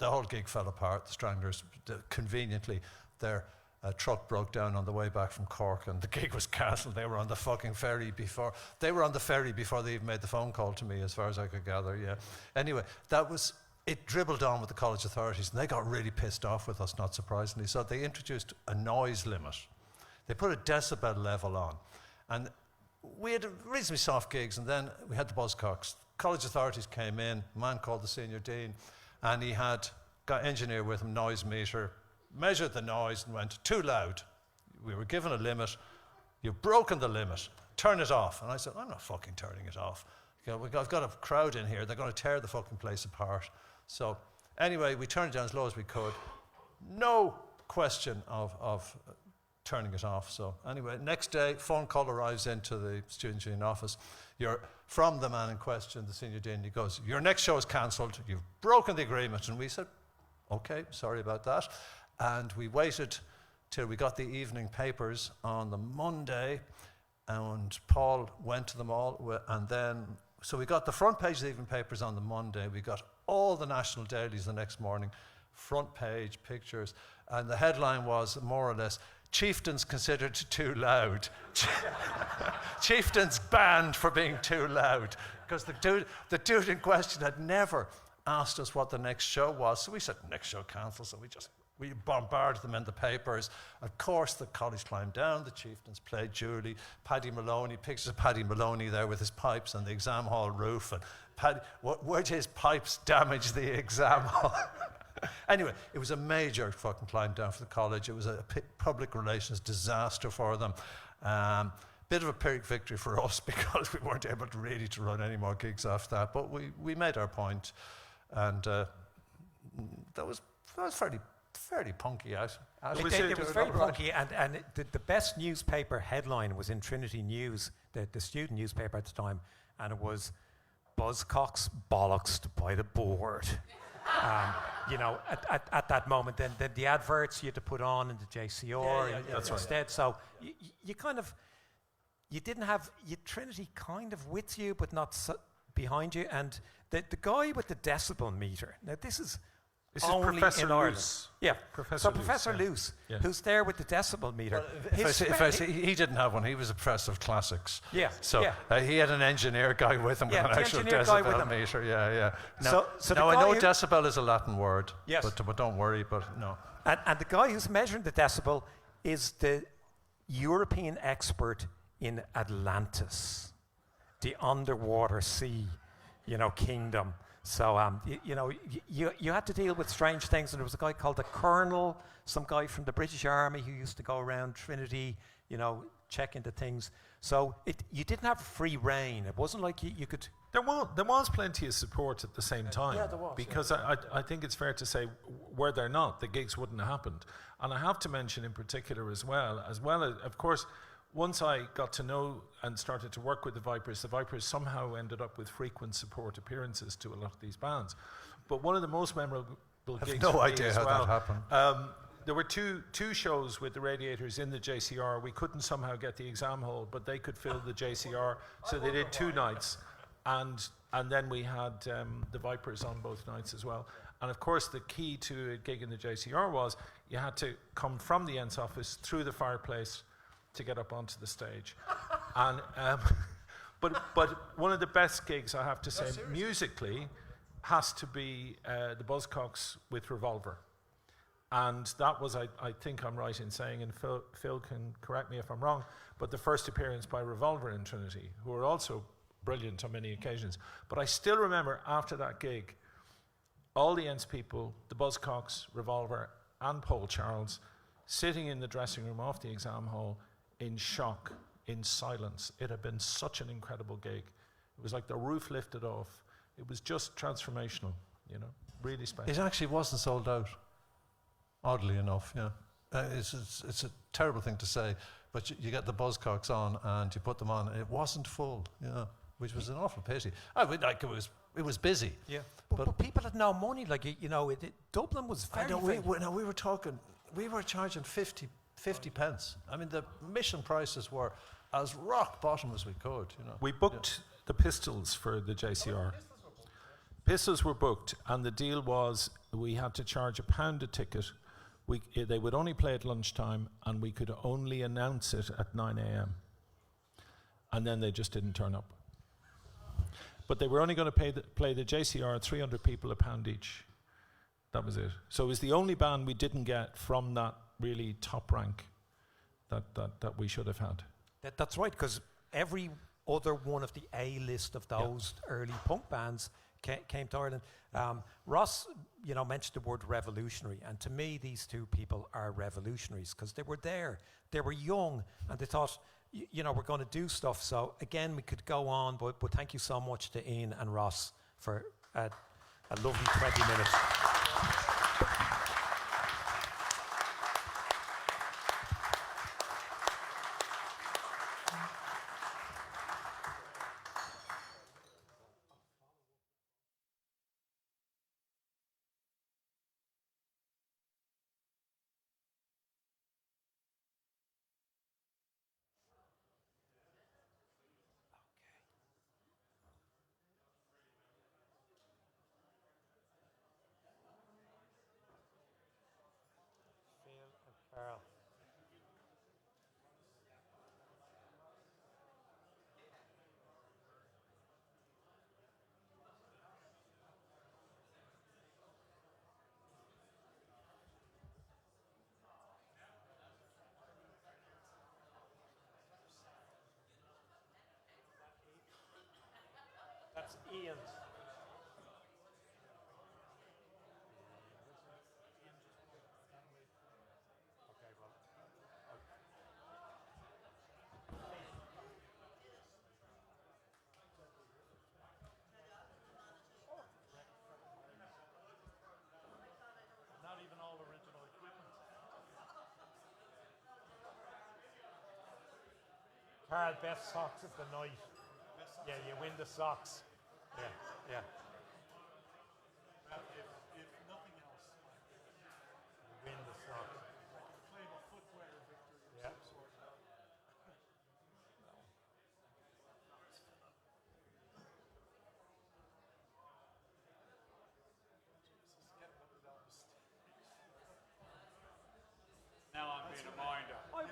whole gig fell apart. The Stranglers, conveniently, their truck broke down on the way back from Cork, and the gig was cancelled. They were on the fucking ferry before. They were on the ferry before they even made the phone call to me, as far as I could gather. Yeah. Anyway, it dribbled on with the college authorities, and they got really pissed off with us, not surprisingly. So they introduced a noise limit. They put a decibel level on, and we had reasonably soft gigs, and then we had the Buzzcocks. College authorities came in, a man called the senior dean, and he had got an engineer with him, noise meter, measured the noise and went, "Too loud." We were given a limit. "You've broken the limit. Turn it off." And I said, "I'm not fucking turning it off. I've got a crowd in here. They're going to tear the fucking place apart." So anyway, we turned it down as low as we could. No question of turning it off. So anyway, next day, phone call arrives into the Student Union office. You're from the man in question, the senior dean. He goes, "Your next show is cancelled. You've broken the agreement." And we said, "Okay, sorry about that." And we waited till we got the evening papers on the Monday, and Paul went to them all, and then, so we got the front page of the evening papers on the Monday. We got all the national dailies the next morning, front page pictures, and the headline was more or less, "Chieftains considered too loud." Chieftains banned for being too loud, because the dude in question had never asked us what the next show was. So we said, "Next show cancelled." So we bombarded them in the papers. Of course, the college climbed down. The Chieftains played Julie. Paddy Maloney, pictures of Paddy Maloney there with his pipes on the exam hall roof. And where'd his pipes damage the exam hall? Anyway, it was a major fucking climb down for the college. It was a public relations disaster for them. Bit of a Pyrrhic victory for us, because we weren't able to really run any more gigs after that. But we made our point, and that was fairly punky out. It was very punky, and the best newspaper headline was in Trinity News, the student newspaper at the time, and it was "Buzzcocks bollocksed by the board." You know, at that moment, then the adverts you had to put on in the JCR instead. So you kind of, you didn't have Trinity kind of with you, but not behind you. And the guy with the decibel meter. Now this is only Professor in Ireland. Luce. Yeah, Professor Luce, yeah. who's there with the decibel meter. Well, he didn't have one. He was a professor of classics. Yeah. So he had an engineer guy with him with an actual decibel meter. Yeah. So I know decibel is a Latin word. Yes. But don't worry. But no. And the guy who's measuring the decibel is the European expert in Atlantis, the underwater sea, kingdom. So, you had to deal with strange things, and there was a guy called the Colonel, some guy from the British Army who used to go around Trinity, checking the things. So you didn't have free reign. It wasn't like you could... There was plenty of support at the same time. Yeah, there was. Because I think it's fair to say, were there not, the gigs wouldn't have happened. And I have to mention in particular as well as, of course, once I got to know and started to work with the Vipers somehow ended up with frequent support appearances to a lot of these bands. But one of the most memorable gigs... I have no idea how that happened. There were two shows with the Radiators in the JCR. We couldn't somehow get the exam hall, but they could fill the JCR, so they did 2 nights. And then we had the Vipers on both nights as well. And of course, the key to a gig in the JCR was you had to come from the Ents office through the fireplace to get up onto the stage. And but one of the best gigs, I have to say, musically, has to be the Buzzcocks with Revolver. And that was, I think I'm right in saying, and Phil can correct me if I'm wrong, but the first appearance by Revolver in Trinity, who were also brilliant on many occasions. But I still remember after that gig, all the Ents people, the Buzzcocks, Revolver, and Paul Charles, sitting in the dressing room off the exam hall in shock, in silence. It had been such an incredible gig. It was like the roof lifted off. It was just transformational, really special. It actually wasn't sold out, oddly enough, yeah. It's a terrible thing to say, but you get the Buzzcocks on and you put them on, and it wasn't full, which was an awful pity. It was busy. Yeah, but people had no money. Dublin was very... we were charging 50 pence. I mean, the mission prices were as rock bottom as we could. We booked the Pistols for the JCR. Pistols were booked, and the deal was we had to charge £1 a ticket. They would only play at lunchtime, and we could only announce it at 9 a.m. And then they just didn't turn up. But they were only going to play the JCR, 300 people, £1 each. That was it. So it was the only band we didn't get from that really top rank that we should have had. That's right, because every other one of the A-list of those early punk bands came to Ireland. Ross, mentioned the word revolutionary, and to me, these two people are revolutionaries because they were there. They were young, and they thought, we're going to do stuff. So again, we could go on, but thank you so much to Ian and Ross for a lovely 20 minutes. Karl. That's Ian's. Not even all original equipment. Karl, best socks of the night. Yeah, you win the socks. Yeah. If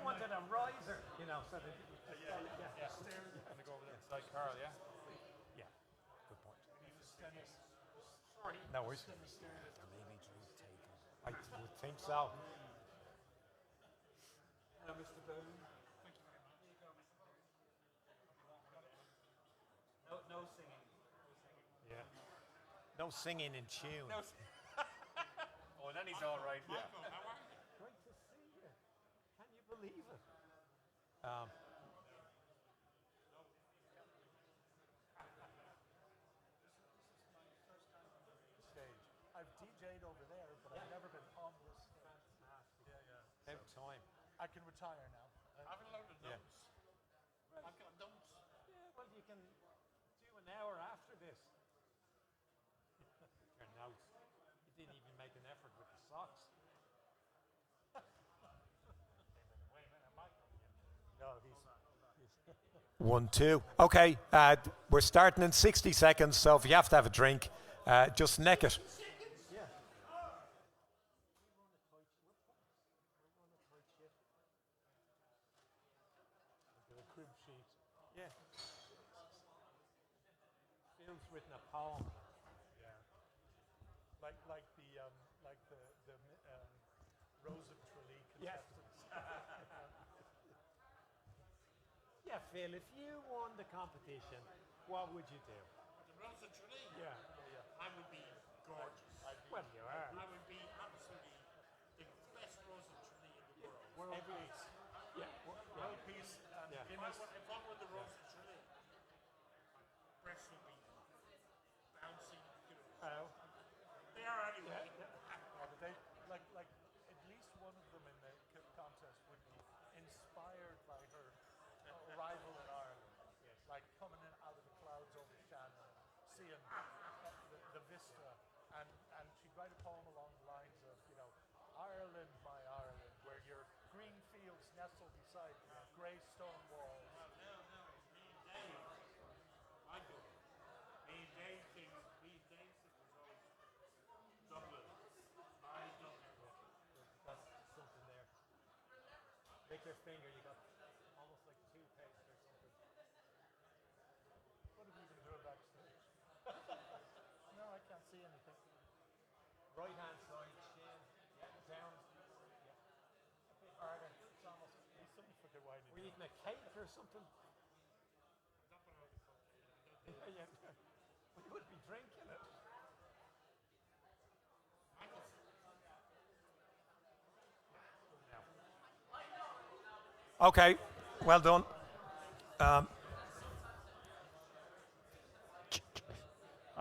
wanted a riser, you know, so that Yeah. Going to go over there beside Karl, yeah? yeah, good point. Sorry. No worries. I would think so. Hello, Mr. Byrne. No singing. Yeah. No singing in tune. No oh, then he's all right. Yeah. Great to see you. Can you believe it? Stage. I've DJ'd over there, but I've never been on this stage. Fantastic. Yeah. About time. I can retire now. I've a load of notes. Yeah. I've got notes. Yeah, well, you can do an hour after this. Your notes. You didn't even make an effort with the socks. Wait a minute, am I going? No, he's 1, 2. Okay, we're starting in 60 seconds, so if you have to have a drink, just neck it. Yeah. Look at the crib sheet. Yeah. Phil's written a poem. Yeah. Like the Rose of Tralee Yes. contestants. Yeah, Phil, if you won the competition, what would you do? The Rose of Tralee? Yeah. I would be gorgeous. Well, you are. I would be absolutely the best Rose of Tralee in the world. World peace. Yeah. World peace and Yeah. Guinness. If I won the Rose of Tralee, my breasts would be bouncing. You know. They are anyway. But they, like at least one of them in the contest would be inspired by her arrival in Ireland. Yes. Like coming in out of the clouds over Shannon, seeing the vista, and she'd write a poem along the lines of, you know, Ireland, my Ireland, where your green fields nestle beside grey stone walls. No. Me and Dave. I go. Me and Dave thing was always Dublin. Dublin. That's something there. Lick your finger, you got almost like toothpaste or something. What have you been doing backstage? No, I can't see anything. Right hand side, chin, down. Yeah. A bit harder. It's almost, there's something for the wine. Were you eating a cake or something? Yeah. We would be drinking it. Okay, well done. I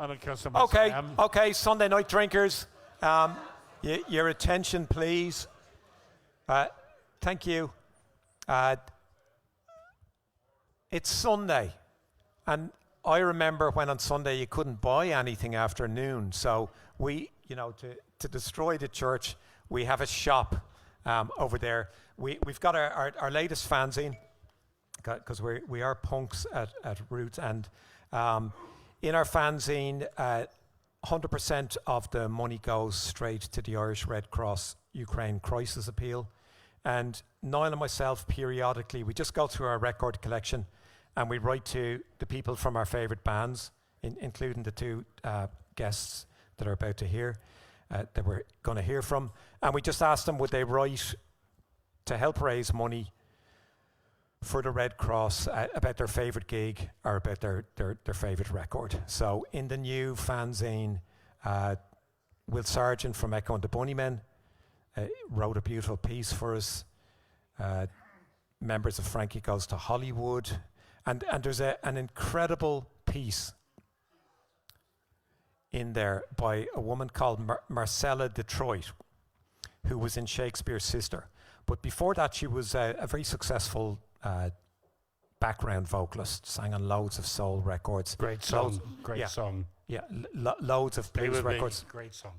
don't care so much. Okay, Sunday night drinkers, your attention, please. Thank you. It's Sunday, and I remember when on Sunday you couldn't buy anything after noon, so we, you know, to destroy the church, we have a shop over there. We've got our latest fanzine, because we are punks at roots, and in our fanzine, 100% of the money goes straight to the Irish Red Cross Ukraine Crisis Appeal. And Niall and myself, periodically, we just go through our record collection and we write to the people from our favourite bands, including the two guests that are about to hear, that we're going to hear from. And we just ask them, would they write to help raise money for the Red Cross about their favourite gig or about their favourite record. So in the new fanzine, Will Sargent from Echo and the Bunnymen wrote a beautiful piece for us. Members of Frankie Goes to Hollywood. And there's an incredible piece in there by a woman called Marcella Detroit, who was in Shakespeare's Sister. But before that, she was a very successful background vocalist, sang on loads of soul records. Great song. Great song. Yeah, loads of blues records. Great song.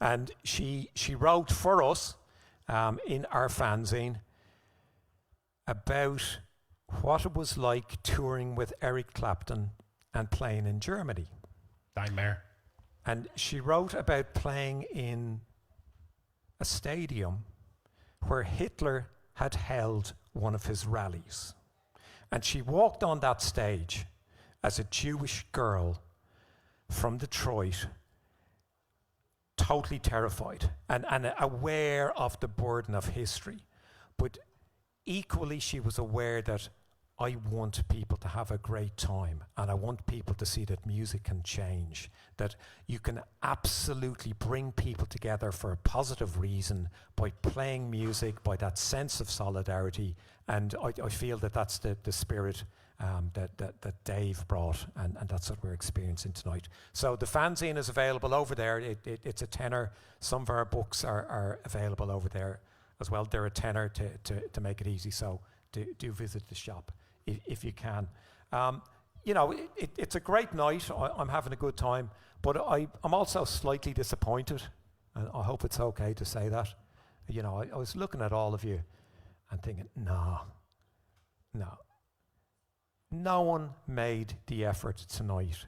And she wrote for us in our fanzine about what it was like touring with Eric Clapton and playing in Germany. Nightmare. And she wrote about playing in a stadium where Hitler had held one of his rallies. And she walked on that stage as a Jewish girl from Detroit, totally terrified and aware of the burden of history. But equally, she was aware that I want people to have a great time, and I want people to see that music can change, that you can absolutely bring people together for a positive reason by playing music, by that sense of solidarity. And I feel that that's the spirit that Dave brought, and that's what we're experiencing tonight. So the fanzine is available over there. It's a tenner. Some of our books are available over there as well. They're a tenner to make it easy, so do visit the shop if you can. You know, it's a great night. I'm having a good time, but I'm also slightly disappointed, and I hope it's okay to say that. You know, I was looking at all of you and thinking, no one made the effort tonight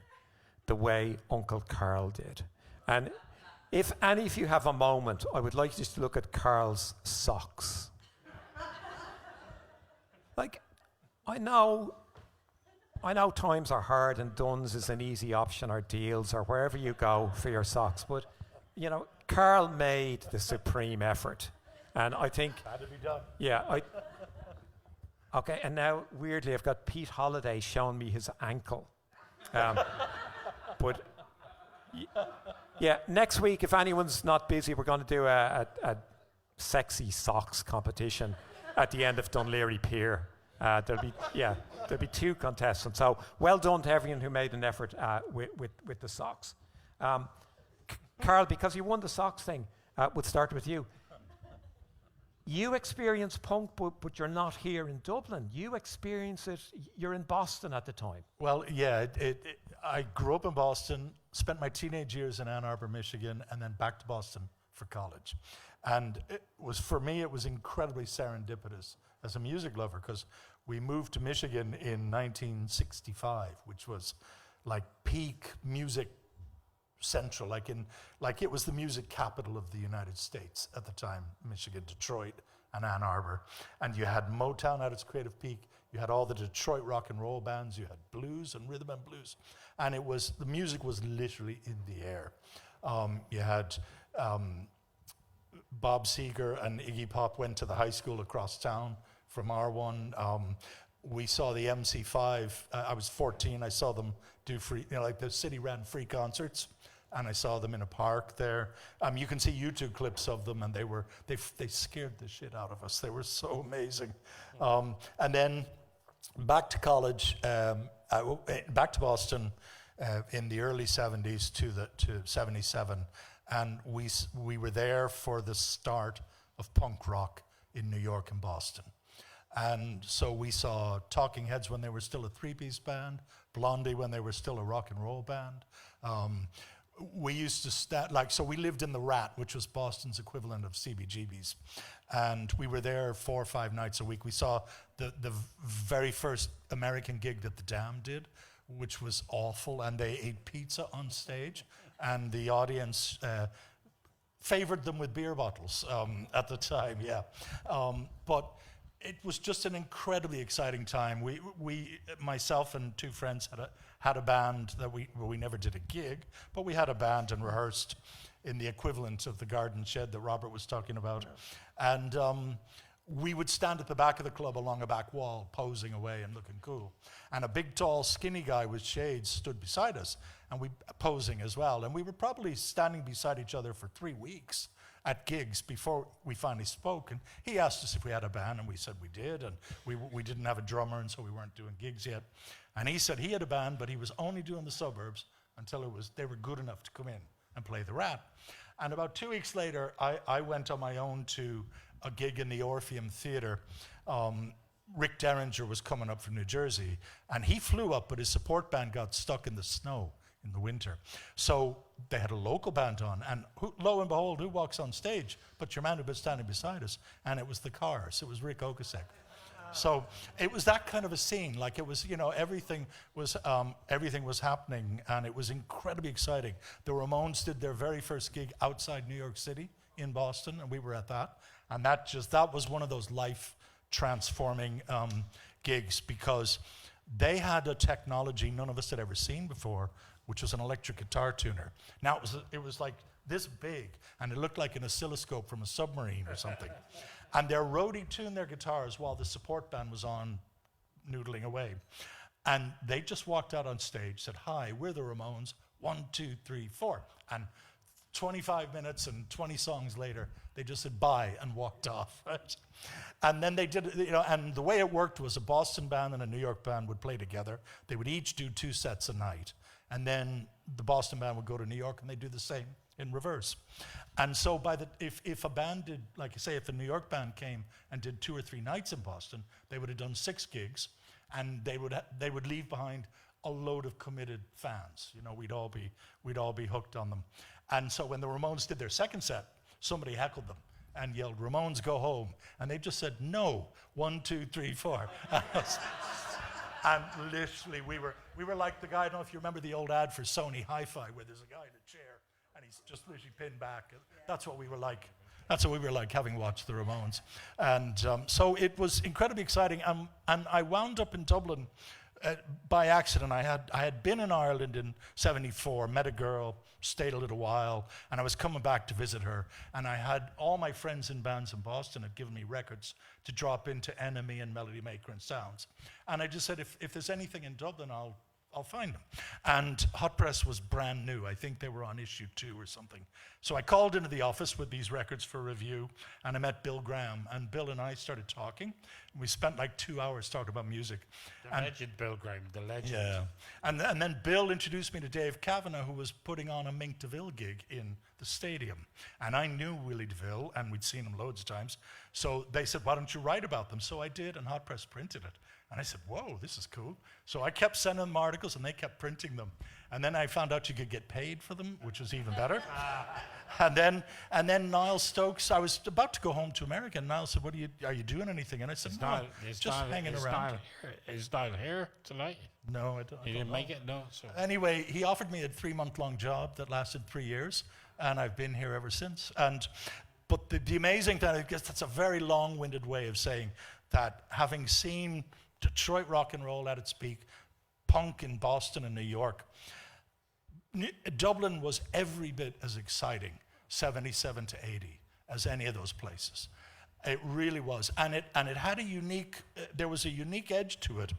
the way Uncle Karl did. And if any of you have a moment, I would like you to look at Karl's socks. Like, I know times are hard and Dunn's is an easy option, or Deals, or wherever you go for your socks, but, you know, Karl made the supreme effort. And I think... Had to be done. Yeah, okay, and now, weirdly, I've got Pete Holliday showing me his ankle. But, yeah, next week, if anyone's not busy, we're going to do a sexy socks competition at the end of Dunleary Pier. There'll be 2 contestants. So, well done to everyone who made an effort with the socks. Karl, because you won the socks thing, we'll start with you. You experience punk, but you're not here in Dublin. You experience it, you're in Boston at the time. Well, yeah, I grew up in Boston, spent my teenage years in Ann Arbor, Michigan, and then back to Boston for college. And for me, it was incredibly serendipitous as a music lover, because we moved to Michigan in 1965, which was like peak music central, like it was the music capital of the United States at the time, Michigan, Detroit, and Ann Arbor. And you had Motown at its creative peak. You had all the Detroit rock and roll bands. You had blues and rhythm and blues. And the music was literally in the air. You had Bob Seger and Iggy Pop went to the high school across town from R1. We saw the MC5. I was 14. I saw them do free, like the city ran free concerts, and I saw them in a park there. You can see YouTube clips of them, and they scared the shit out of us. They were so amazing. And then back to college, back to Boston in the early 70s to 77, and we were there for the start of punk rock in New York and Boston. And so we saw Talking Heads when they were still a 3-piece band, Blondie when they were still a rock and roll band. We used to so we lived in the Rat, which was Boston's equivalent of CBGB's. And we were there 4 or 5 nights a week. We saw the very first American gig that the Dam did, which was awful, and they ate pizza on stage, and the audience favored them with beer bottles at the time, yeah. But it was just an incredibly exciting time. We myself and 2 friends had a band that we never did a gig, but we had a band and rehearsed in the equivalent of the garden shed that Robert was talking about. Yeah. And we would stand at the back of the club along a back wall, posing away and looking cool. And a big, tall, skinny guy with shades stood beside us, and we posing as well. And we were probably standing beside each other for 3 weeks at gigs before we finally spoke. And he asked us if we had a band, and we said we did. And we didn't have a drummer, and so we weren't doing gigs yet. And he said he had a band, but he was only doing the suburbs until they were good enough to come in and play the Rat. And about 2 weeks later, I went on my own to a gig in the Orpheum Theatre. Rick Derringer was coming up from New Jersey, and he flew up, but his support band got stuck in the snow in the winter. So they had a local band on, and lo and behold, who walks on stage but your man who was standing beside us? And it was the Cars. It was Rick Ocasek. So it was that kind of a scene. Like it was, everything was happening, and it was incredibly exciting. The Ramones did their very first gig outside New York City in Boston, and we were at that. And that was one of those life transforming gigs, because they had a technology none of us had ever seen before, which was an electric guitar tuner. Now it was like this big, and it looked like an oscilloscope from a submarine or something. And their roadie tuned their guitars while the support band was on noodling away. And they just walked out on stage, said, "Hi, we're the Ramones, 1, 2, 3, 4." And 25 minutes and 20 songs later, they just said bye and walked off. Right? And then they did, and the way it worked was a Boston band and a New York band would play together. They would each do 2 sets a night. And then the Boston band would go to New York and they'd do the same in reverse. And so if a band did, like I say, if a New York band came and did 2 or 3 nights in Boston, they would have done 6 gigs, and they would leave behind a load of committed fans. We'd all be hooked on them. And so when the Ramones did their second set, somebody heckled them and yelled, "Ramones, go home." And they just said, "No, 1, 2, 3, 4. And literally, we were like the guy, I don't know if you remember the old ad for Sony Hi-Fi, where there's a guy in a chair and he's just literally pinned back. That's what we were like. That's what we were like, having watched the Ramones. And so it was incredibly exciting. And I wound up in Dublin by accident. I had been in Ireland in '74, met a girl, stayed a little while, and I was coming back to visit her. And I had all my friends in bands in Boston had given me records to drop into Enemy and Melody Maker and Sounds. And I just said, if there's anything in Dublin, I'll find them. And Hot Press was brand new. I think they were on issue 2 or something. So I called into the office with these records for review, and I met Bill Graham. And Bill and I started talking. We spent like 2 hours talking about music. The legend, Bill Graham, the legend. Yeah. And then Bill introduced me to Dave Kavanagh, who was putting on a Mink DeVille gig in the stadium. And I knew Willie DeVille, and we'd seen him loads of times. So they said, "Why don't you write about them?" So I did, and Hot Press printed it. And I said, "Whoa, this is cool." So I kept sending them articles, and they kept printing them. And then I found out you could get paid for them, which was even better. And then Niall Stokes, I was about to go home to America, and Niall said, "Are you doing anything?" And I said, "No, just hanging around." Is Niall here tonight? No, I don't. He didn't make it? No? So. Anyway, he offered me a 3-month-long job that lasted 3 years, and I've been here ever since. But the amazing thing, I guess that's a very long-winded way of saying that, having seen Detroit rock and roll at its peak, punk in Boston and New York, Dublin was every bit as exciting, 77 to 80, as any of those places. It really was. And it had there was a unique edge to it,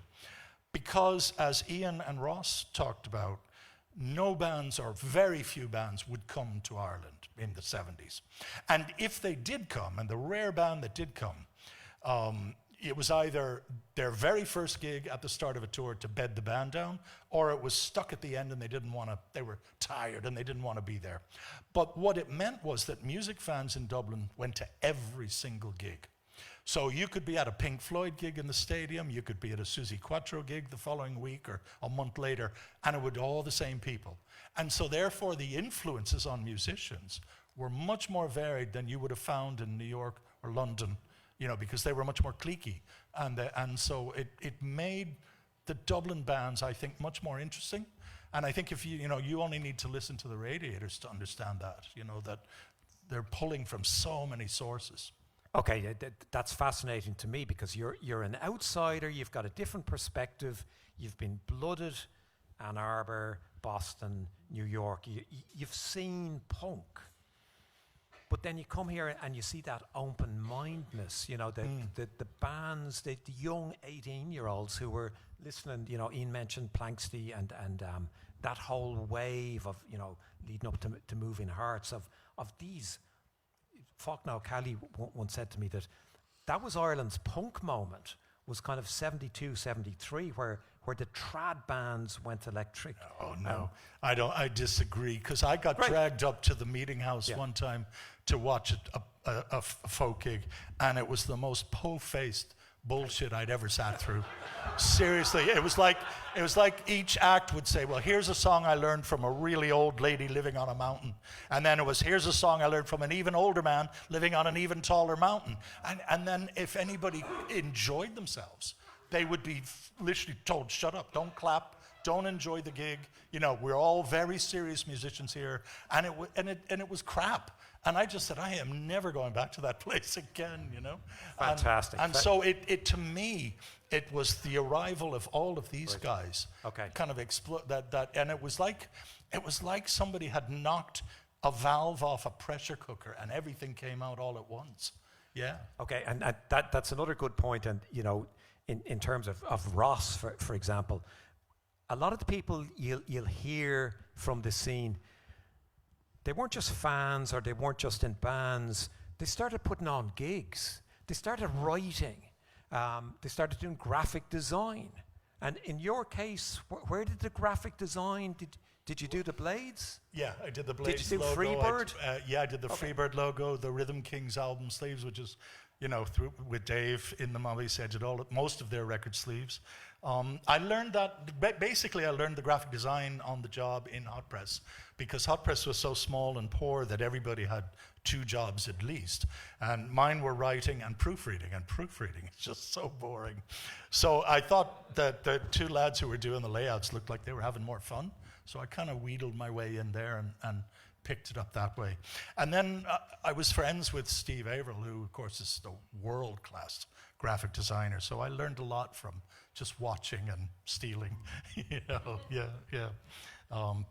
because as Ian and Ross talked about, no bands, or very few bands, would come to Ireland in the 70s. And if they did come, and the rare band that did come, it was either their very first gig at the start of a tour to bed the band down, or it was stuck at the end and they were tired and they didn't want to be there. But what it meant was that music fans in Dublin went to every single gig. So you could be at a Pink Floyd gig in the stadium, you could be at a Suzi Quattro gig the following week or a month later, and it would all the same people. And so therefore the influences on musicians were much more varied than you would have found in New York or London, because they were much more cliquey. And so it made the Dublin bands, I think, much more interesting. And I think if you only need to listen to the Radiators to understand that, that they're pulling from so many sources. Okay, that's fascinating to me, because you're an outsider, you've got a different perspective, you've been blooded, Ann Arbor, Boston, New York, you've seen punk. But then you come here and you see that open-mindedness, the bands, the young 18-year-olds who were listening, Ian mentioned Planxty and that whole wave of, leading up to Moving Hearts, of these. Faulkner O'Callaghan once said to me that was Ireland's punk moment, was kind of 72, 73, where the trad bands went electric. Oh, no. I disagree, because I got dragged up to the Meeting House one time to watch a folk gig, and it was the most po-faced bullshit I'd ever sat through. Seriously, it was like each act would say, "Well, here's a song I learned from a really old lady living on a mountain," and then it was, "Here's a song I learned from an even older man living on an even taller mountain." And then if anybody enjoyed themselves, they would be literally told, shut up, don't clap, don't enjoy the gig. You know, we're all very serious musicians here. And it was crap. And I just said, I am never going back to that place again, you know. Fantastic. And so it to me, it was the arrival of all of these guys. Okay. Kind of and it was like somebody had knocked a valve off a pressure cooker and everything came out all at once. Yeah. Okay, and that's another good point. And, you know, in terms of Ross, for example, a lot of the people you'll hear from the scene, they weren't just fans or they weren't just in bands. They started putting on gigs. They started writing. They started doing graphic design. And in your case, where did the graphic design, did you do the Blades? Yeah, I did the Blades logo. Did you do logo. Freebird? Yeah, I did the Freebird logo, the Rhythm Kigs album sleeves, which is, you know, with Dave in them, obviously I did most of their record sleeves. I learned that, basically I learned the graphic design on the job in Hot Press, because Hot Press was so small and poor that everybody had 2 jobs at least. And mine were writing and proofreading is just so boring. So I thought that the 2 lads who were doing the layouts looked like they were having more fun. So I kind of wheedled my way in there and picked it up that way. And then I was friends with Steve Averill, who of course is the world-class graphic designer. So I learned a lot from just watching and stealing. You know, yeah.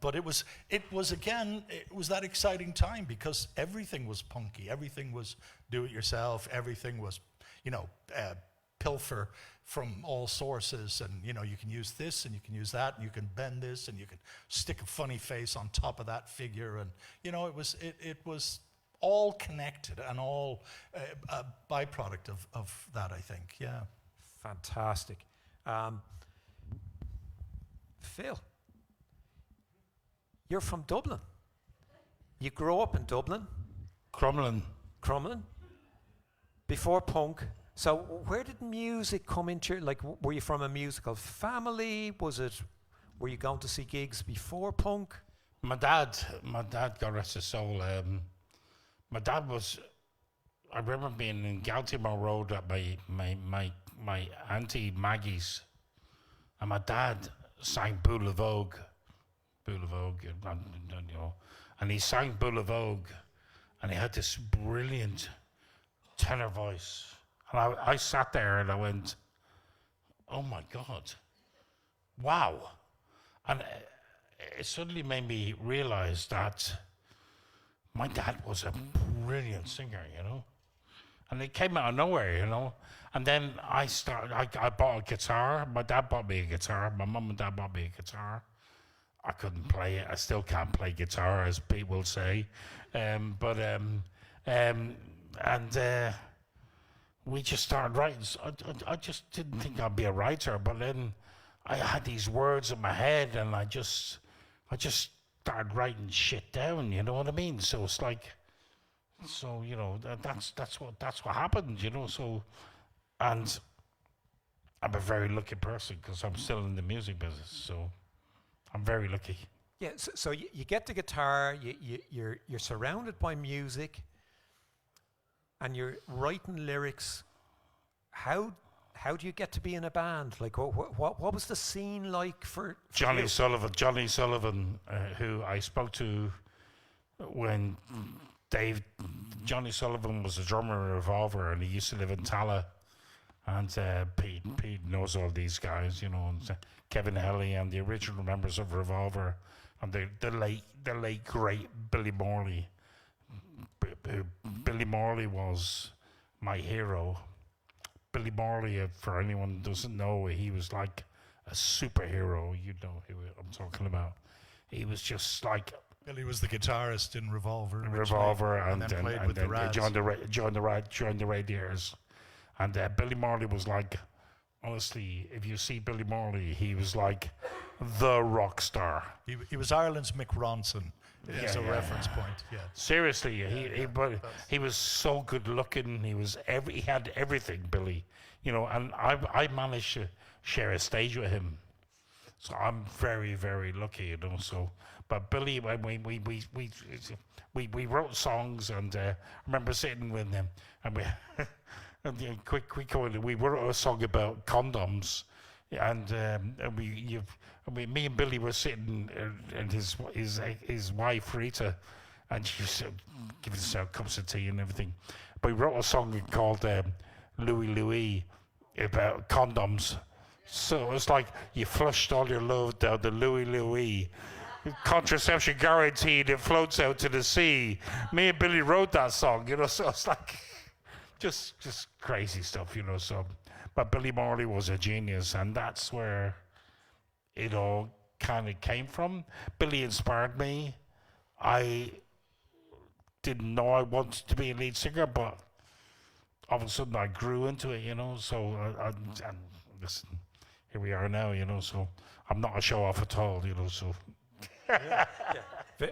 But it was that exciting time because everything was punky, everything was do-it-yourself, everything was, you know, pilfer from all sources, and you know, you can use this and you can use that and you can bend this and you can stick a funny face on top of that figure, and you know, it was all connected and all a byproduct of that, I think. Yeah. Fantastic. Phil, you're from Dublin. You grew up in Dublin. Crumlin. Before punk. So where did music come into? Like, were you from a musical family? Were you going to see gigs before punk? My dad, God rest his soul, my dad was, I remember being in Galtimore Road at my auntie Maggie's, and my dad sang Boule of Vogue, you know, and he sang Boule of Vogue, and he had this brilliant tenor voice. And I sat there and I went, oh my God, wow. And it suddenly made me realize that my dad was a brilliant singer, you know. And it came out of nowhere, you know. And then I bought a guitar. My dad bought me a guitar. My mum and dad bought me a guitar. I couldn't play it. I still can't play guitar, as Pete will say. We just started writing. I just didn't think I'd be a writer, but then I had these words in my head, and I just started writing shit down. You know what I mean? So it's like, you know, that's what happened. You know, so, and I'm a very lucky person because I'm still in the music business. So I'm very lucky. Yeah. So you get the guitar. You're surrounded by music. And you're writing lyrics. How do you get to be in a band? Like, what was the scene like for Johnny you? Sullivan? Johnny Sullivan, who I spoke to when Johnny Sullivan was a drummer in Revolver, and he used to live in Tala. And Pete knows all these guys, you know, and Kevin Helly and the original members of Revolver, and the late great Billy Morley. Billy Morley was my hero. Billy Morley, for anyone who doesn't know, he was like a superhero. You know who I'm talking about. He was just like... Billy was the guitarist in Revolver. And then then played with the Rads. joined the Radiators. And Billy Morley was like, honestly, if you see Billy Morley, he was like the rock star. He was Ireland's Mick Ronson. As a reference point, yeah. Seriously, he was so good looking. He had everything, Billy. You know, and I managed to share a stage with him, so I'm very, very lucky. You know, so. But Billy, we wrote songs, and I remember sitting with him, and quick one. We wrote a song about condoms, and me and Billy were sitting, and his wife Rita, and she's giving us cups of tea and everything. But we wrote a song called Louis Louis about condoms. So it's like you flushed all your love down the Louis Louis. Contraception guaranteed, it floats out to the sea. Me and Billy wrote that song, so it's like just crazy stuff, so. But Billy Morley was a genius, and that's where it all kind of came from. Billy inspired me. I didn't know I wanted to be a lead singer, but all of a sudden I grew into it, so and listen, here we are now, so I'm not a show-off at all, so. Yeah.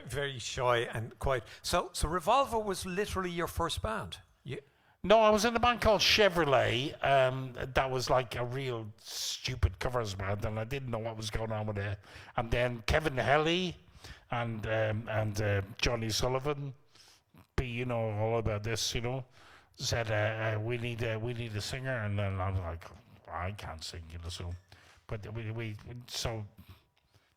Very shy and quiet. So Revolver was literally your first band? No, I was in a band called Chevrolet. That was like a real stupid covers band, and I didn't know what was going on with it. And then Kevin Helly and Johnny Sullivan, all about this, said we need a singer, and then I was like, I can't sing, so. But so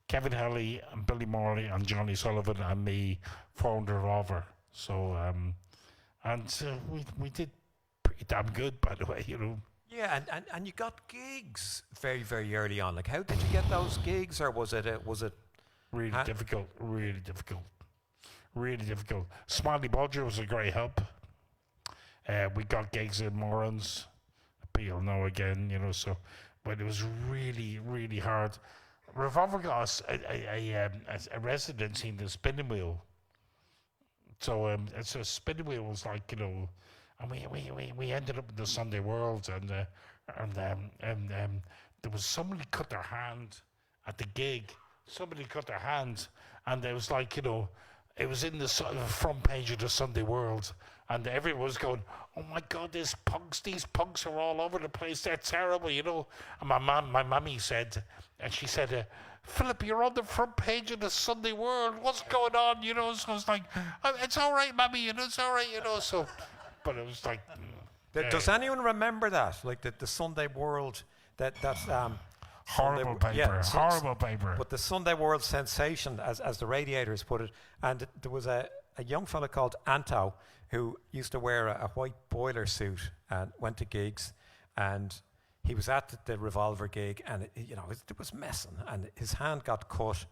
Kevin Helly and Billy Morley and Johnny Sullivan and me formed Revolver. So we did pretty damn good, by the way, Yeah, and you got gigs very, very early on. Like, how did you get those gigs, or was it really difficult? Smiley Bodger was a great help. We got gigs in Morans, you'll know again, so, but it was really, really hard. Revolver got us a residency in the Spinning Wheel. So so Spinning Wheel was like, and we ended up in the Sunday World, and there was somebody cut their hand at the gig. Somebody cut their hand, and it was like, it was in the front page of the Sunday World, and everyone was going, "Oh my God, these punks are all over the place. They're terrible, And my mummy said, and she said, "Philip, you're on the front page of the Sunday World. What's going on?" So it's like, "It's all right, mummy, it's all right, So, but it was like. Does anyone remember that? Like the Sunday World, that's horrible paper, horrible paper. But the Sunday World sensation, as the Radiators put it, and there was a young fella called Anto who used to wear a white boiler suit and went to gigs, and he was at the Revolver gig, and it was messing, and his hand got cut,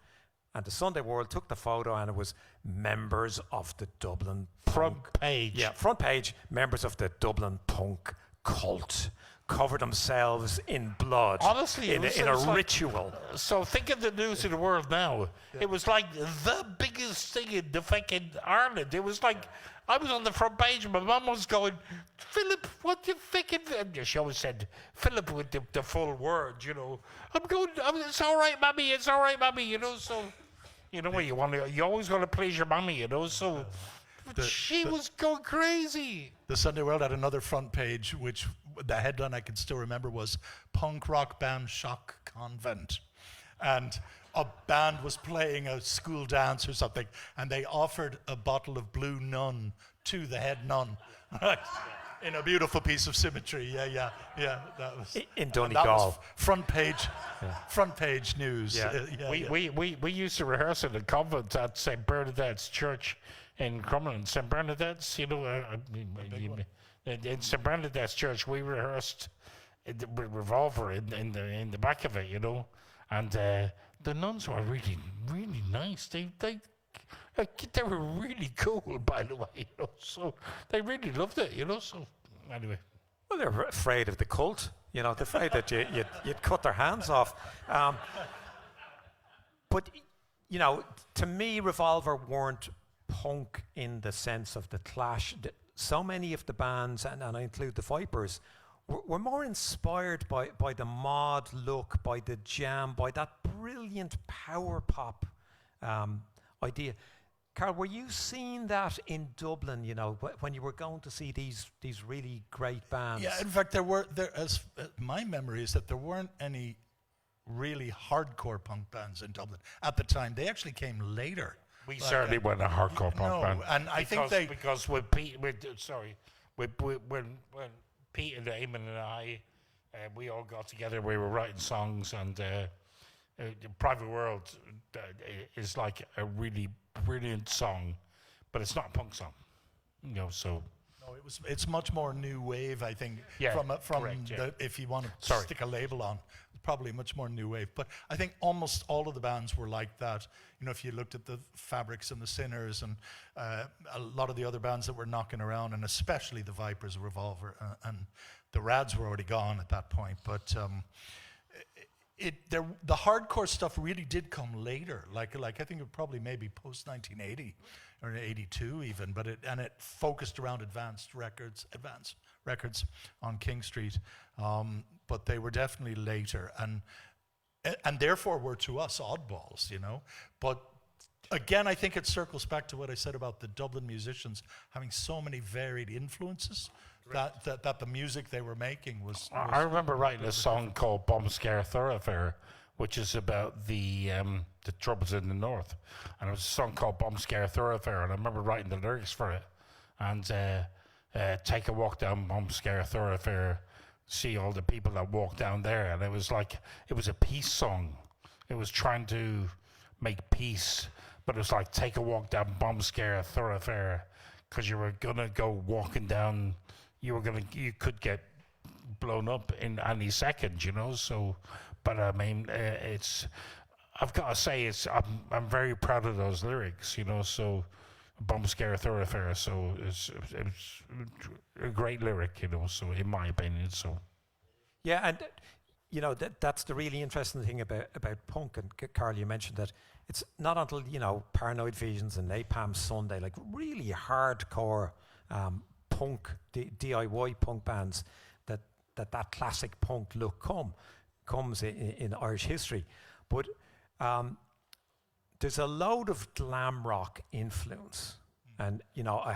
and the Sunday World took the photo, and it was members of the Dublin front page. Yeah, front page, members of the Dublin punk cult cover themselves in blood. Honestly, in a ritual. So think of the news of the world now. Yeah. It was like the biggest thing in the fucking Ireland. It was like, I was on the front page and my mum was going, "Philip, what you thinking?" And she always said, Philip with the full word, I'm going, "It's all right, mummy, it's all right, mummy," so, what you always want to please your mummy, so. She was going crazy. The Sunday World had another front page, which the headline I can still remember was "Punk Rock Band Shock Convent." And a band was playing a school dance or something, and they offered a bottle of Blue Nun to the head nun. In a beautiful piece of symmetry. Yeah. That was in Donegal. Front page news. Yeah. We used to rehearse in a convent at St. Bernadette's Church in Crumlin. St. Bernadette's, in St. Bernadette's Church, we rehearsed with Revolver in the back of it, and the nuns were really, really nice. They were really cool, by the way, so they really loved it, so anyway. Well, they're afraid of the cult, they're afraid that you'd cut their hands off. But, to me, Revolver weren't punk in the sense of the Clash. So many of the bands, and I include the Vipers, were more inspired by the mod look, by the jam, by that brilliant power pop idea. Karl, were you seeing that in Dublin, when you were going to see these really great bands? Yeah, in fact, as my memory is that there weren't any really hardcore punk bands in Dublin at the time. They actually came later. We certainly weren't a hardcore punk band. And I think because when Pete and Eamon and I, we all got together. We were writing songs, and Private World is like a really brilliant song, but it's not a punk song, you know. So No, it's much more new wave, I think. Yeah, from correct, yeah. If you want to stick a label on, probably much more new wave. But I think almost all of the bands were like that. You know, if you looked at the Fabrics and the Sinners and a lot of the other bands that were knocking around, and especially the Vipers, Revolver, and the Rads were already gone at that point. But the hardcore stuff really did come later. Like I think it probably maybe post 1980 or 82 even. But it focused around Advanced Records on King Street. But they were definitely later, and therefore were to us oddballs, you know. But again, I think it circles back to what I said about the Dublin musicians having so many varied influences. That the music they were making was I remember writing a song called Bomb Scare Thoroughfare, which is about the troubles in the north, and it was a song called Bomb Scare Thoroughfare, and I remember writing the lyrics for it, and take a walk down Bomb Scare Thoroughfare, see all the people that walk down there, and it was a peace song. It was trying to make peace, but it was like, take a walk down Bomb Scare Thoroughfare, because you were gonna go walking down. You could get blown up in any second, you know. So, but I mean, I've got to say, I'm very proud of those lyrics, you know. So, Bomb Scare Thoroughfare. So it's a great lyric, you know. So, in my opinion, so. Yeah, and you know that's the really interesting thing about punk. And Karl, you mentioned that it's not until, you know, Paranoid Visions and Napalm Sunday, like really hardcore punk, DIY punk bands, that classic punk look comes in Irish history. But there's a load of glam rock influence. And, you know, I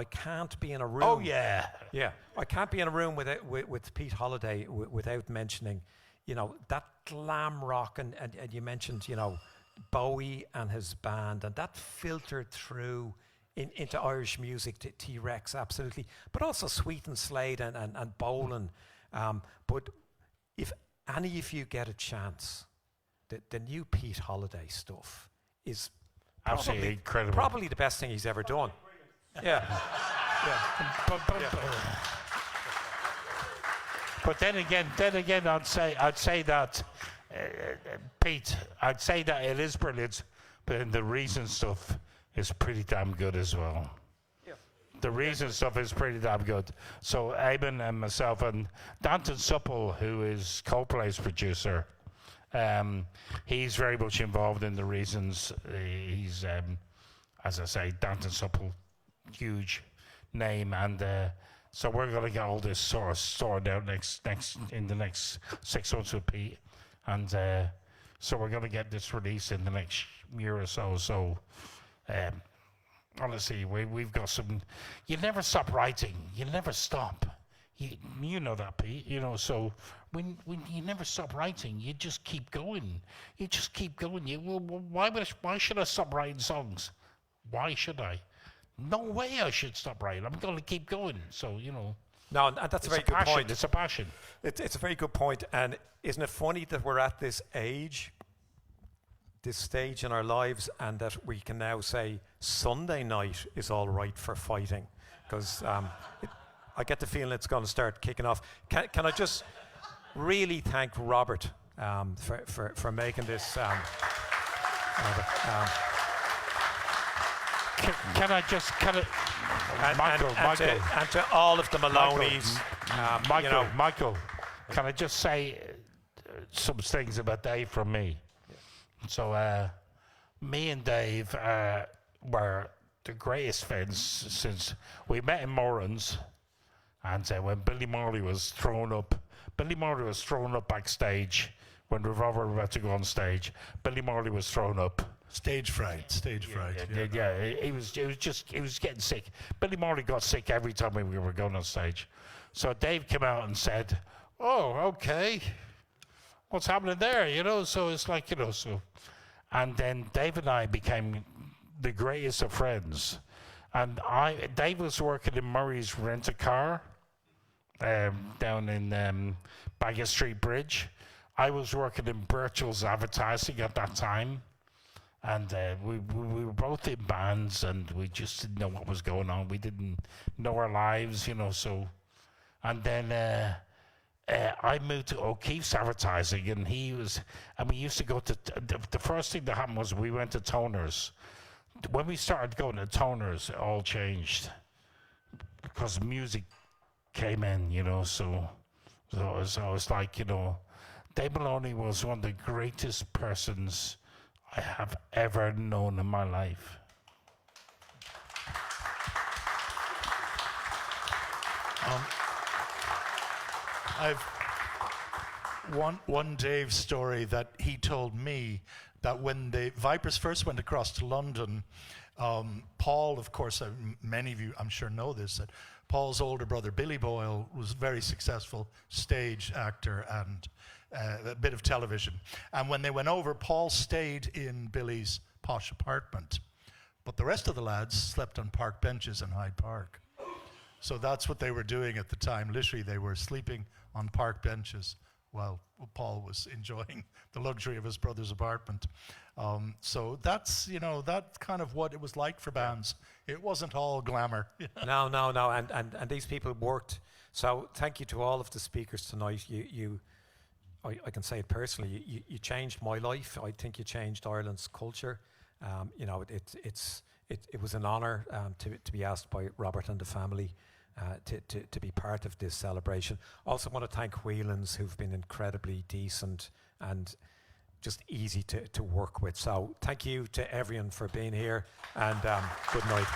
can't be in a room. Oh, yeah. Yeah. I can't be in a room with Pete Holiday without mentioning, you know, that glam rock. And you mentioned, you know, Bowie and his band, and that filtered through into Irish music, to T-Rex, absolutely. But also Sweet and Slade and Bolan. But if any of you get a chance, the new Pete Holiday stuff is absolutely incredible. Probably the best thing he's ever done. Yeah. But then again, I'd say that Pete, I'd say that it is brilliant, but the Reason stuff is pretty damn good as well. Yeah. The Reason stuff is pretty damn good. So Eamon and myself and Danton Supple, who is Coldplay's producer, he's very much involved in the Reasons. He's, as I say, Danton Supple, huge name, and so we're going to get all this sort of sorted out in the next 6 months with Pete, and so we're going to get this released in the next year or so. So honestly, we've got some. You never stop writing. You never stop. You know that, Pete. You know, so when you never stop writing, you just keep going. You just keep going. Why should I stop writing songs? Why should I? No way I should stop writing. I'm going to keep going. So, you know. No, and that's a very good point. It's a passion. It's a very good point. And isn't it funny that we're at this stage in our lives, and that we can now say Sunday night is all right for fighting? Because I get the feeling it's going to start kicking off. Can I just really thank Robert for making this. Michael, and to all of the Maloneys, Michael, can I just say some things about Dave from me? So, me and Dave were the greatest friends since we met in Morans, and when Billy Morley was thrown up backstage when Revolver were about to go on stage. Billy Morley was thrown up. Stage fright. Yeah, he was getting sick. Billy Morley got sick every time we were going on stage. So Dave came out and said, "Oh, okay, what's happening there?" You know, so it's like, you know, so. And then Dave and I became the greatest of friends. And Dave was working in Murray's Rent-A-Car, down in Baggot Street Bridge. I was working in Birchall's advertising at that time, and we were both in bands, and we just didn't know what was going on. We didn't know our lives, so. And then I moved to O'Keefe's advertising, and we used to go to, the first thing that happened was we went to Toners. When we started going to Toners, it all changed, because music came in, so it's like, Dave Moloney was one of the greatest persons I have ever known in my life. I've one Dave story that he told me, that when the Vipers first went across to London, Paul, of course, many of you I'm sure know this, that Paul's older brother Billy Boyle was a very successful stage actor and a bit of television. And when they went over, Paul stayed in Billy's posh apartment, but the rest of the lads slept on park benches in Hyde Park. So that's what they were doing at the time. Literally, they were sleeping on park benches while Paul was enjoying the luxury of his brother's apartment. So that's, that's kind of what it was like for bands. It wasn't all glamour. No. And these people worked. So thank you to all of the speakers tonight. I can say it personally, you changed my life. I think you changed Ireland's culture. It was an honour to be asked by Robert and the family to be part of this celebration. Also want to thank Whelans, who've been incredibly decent and just easy to work with. So thank you to everyone for being here, and good night.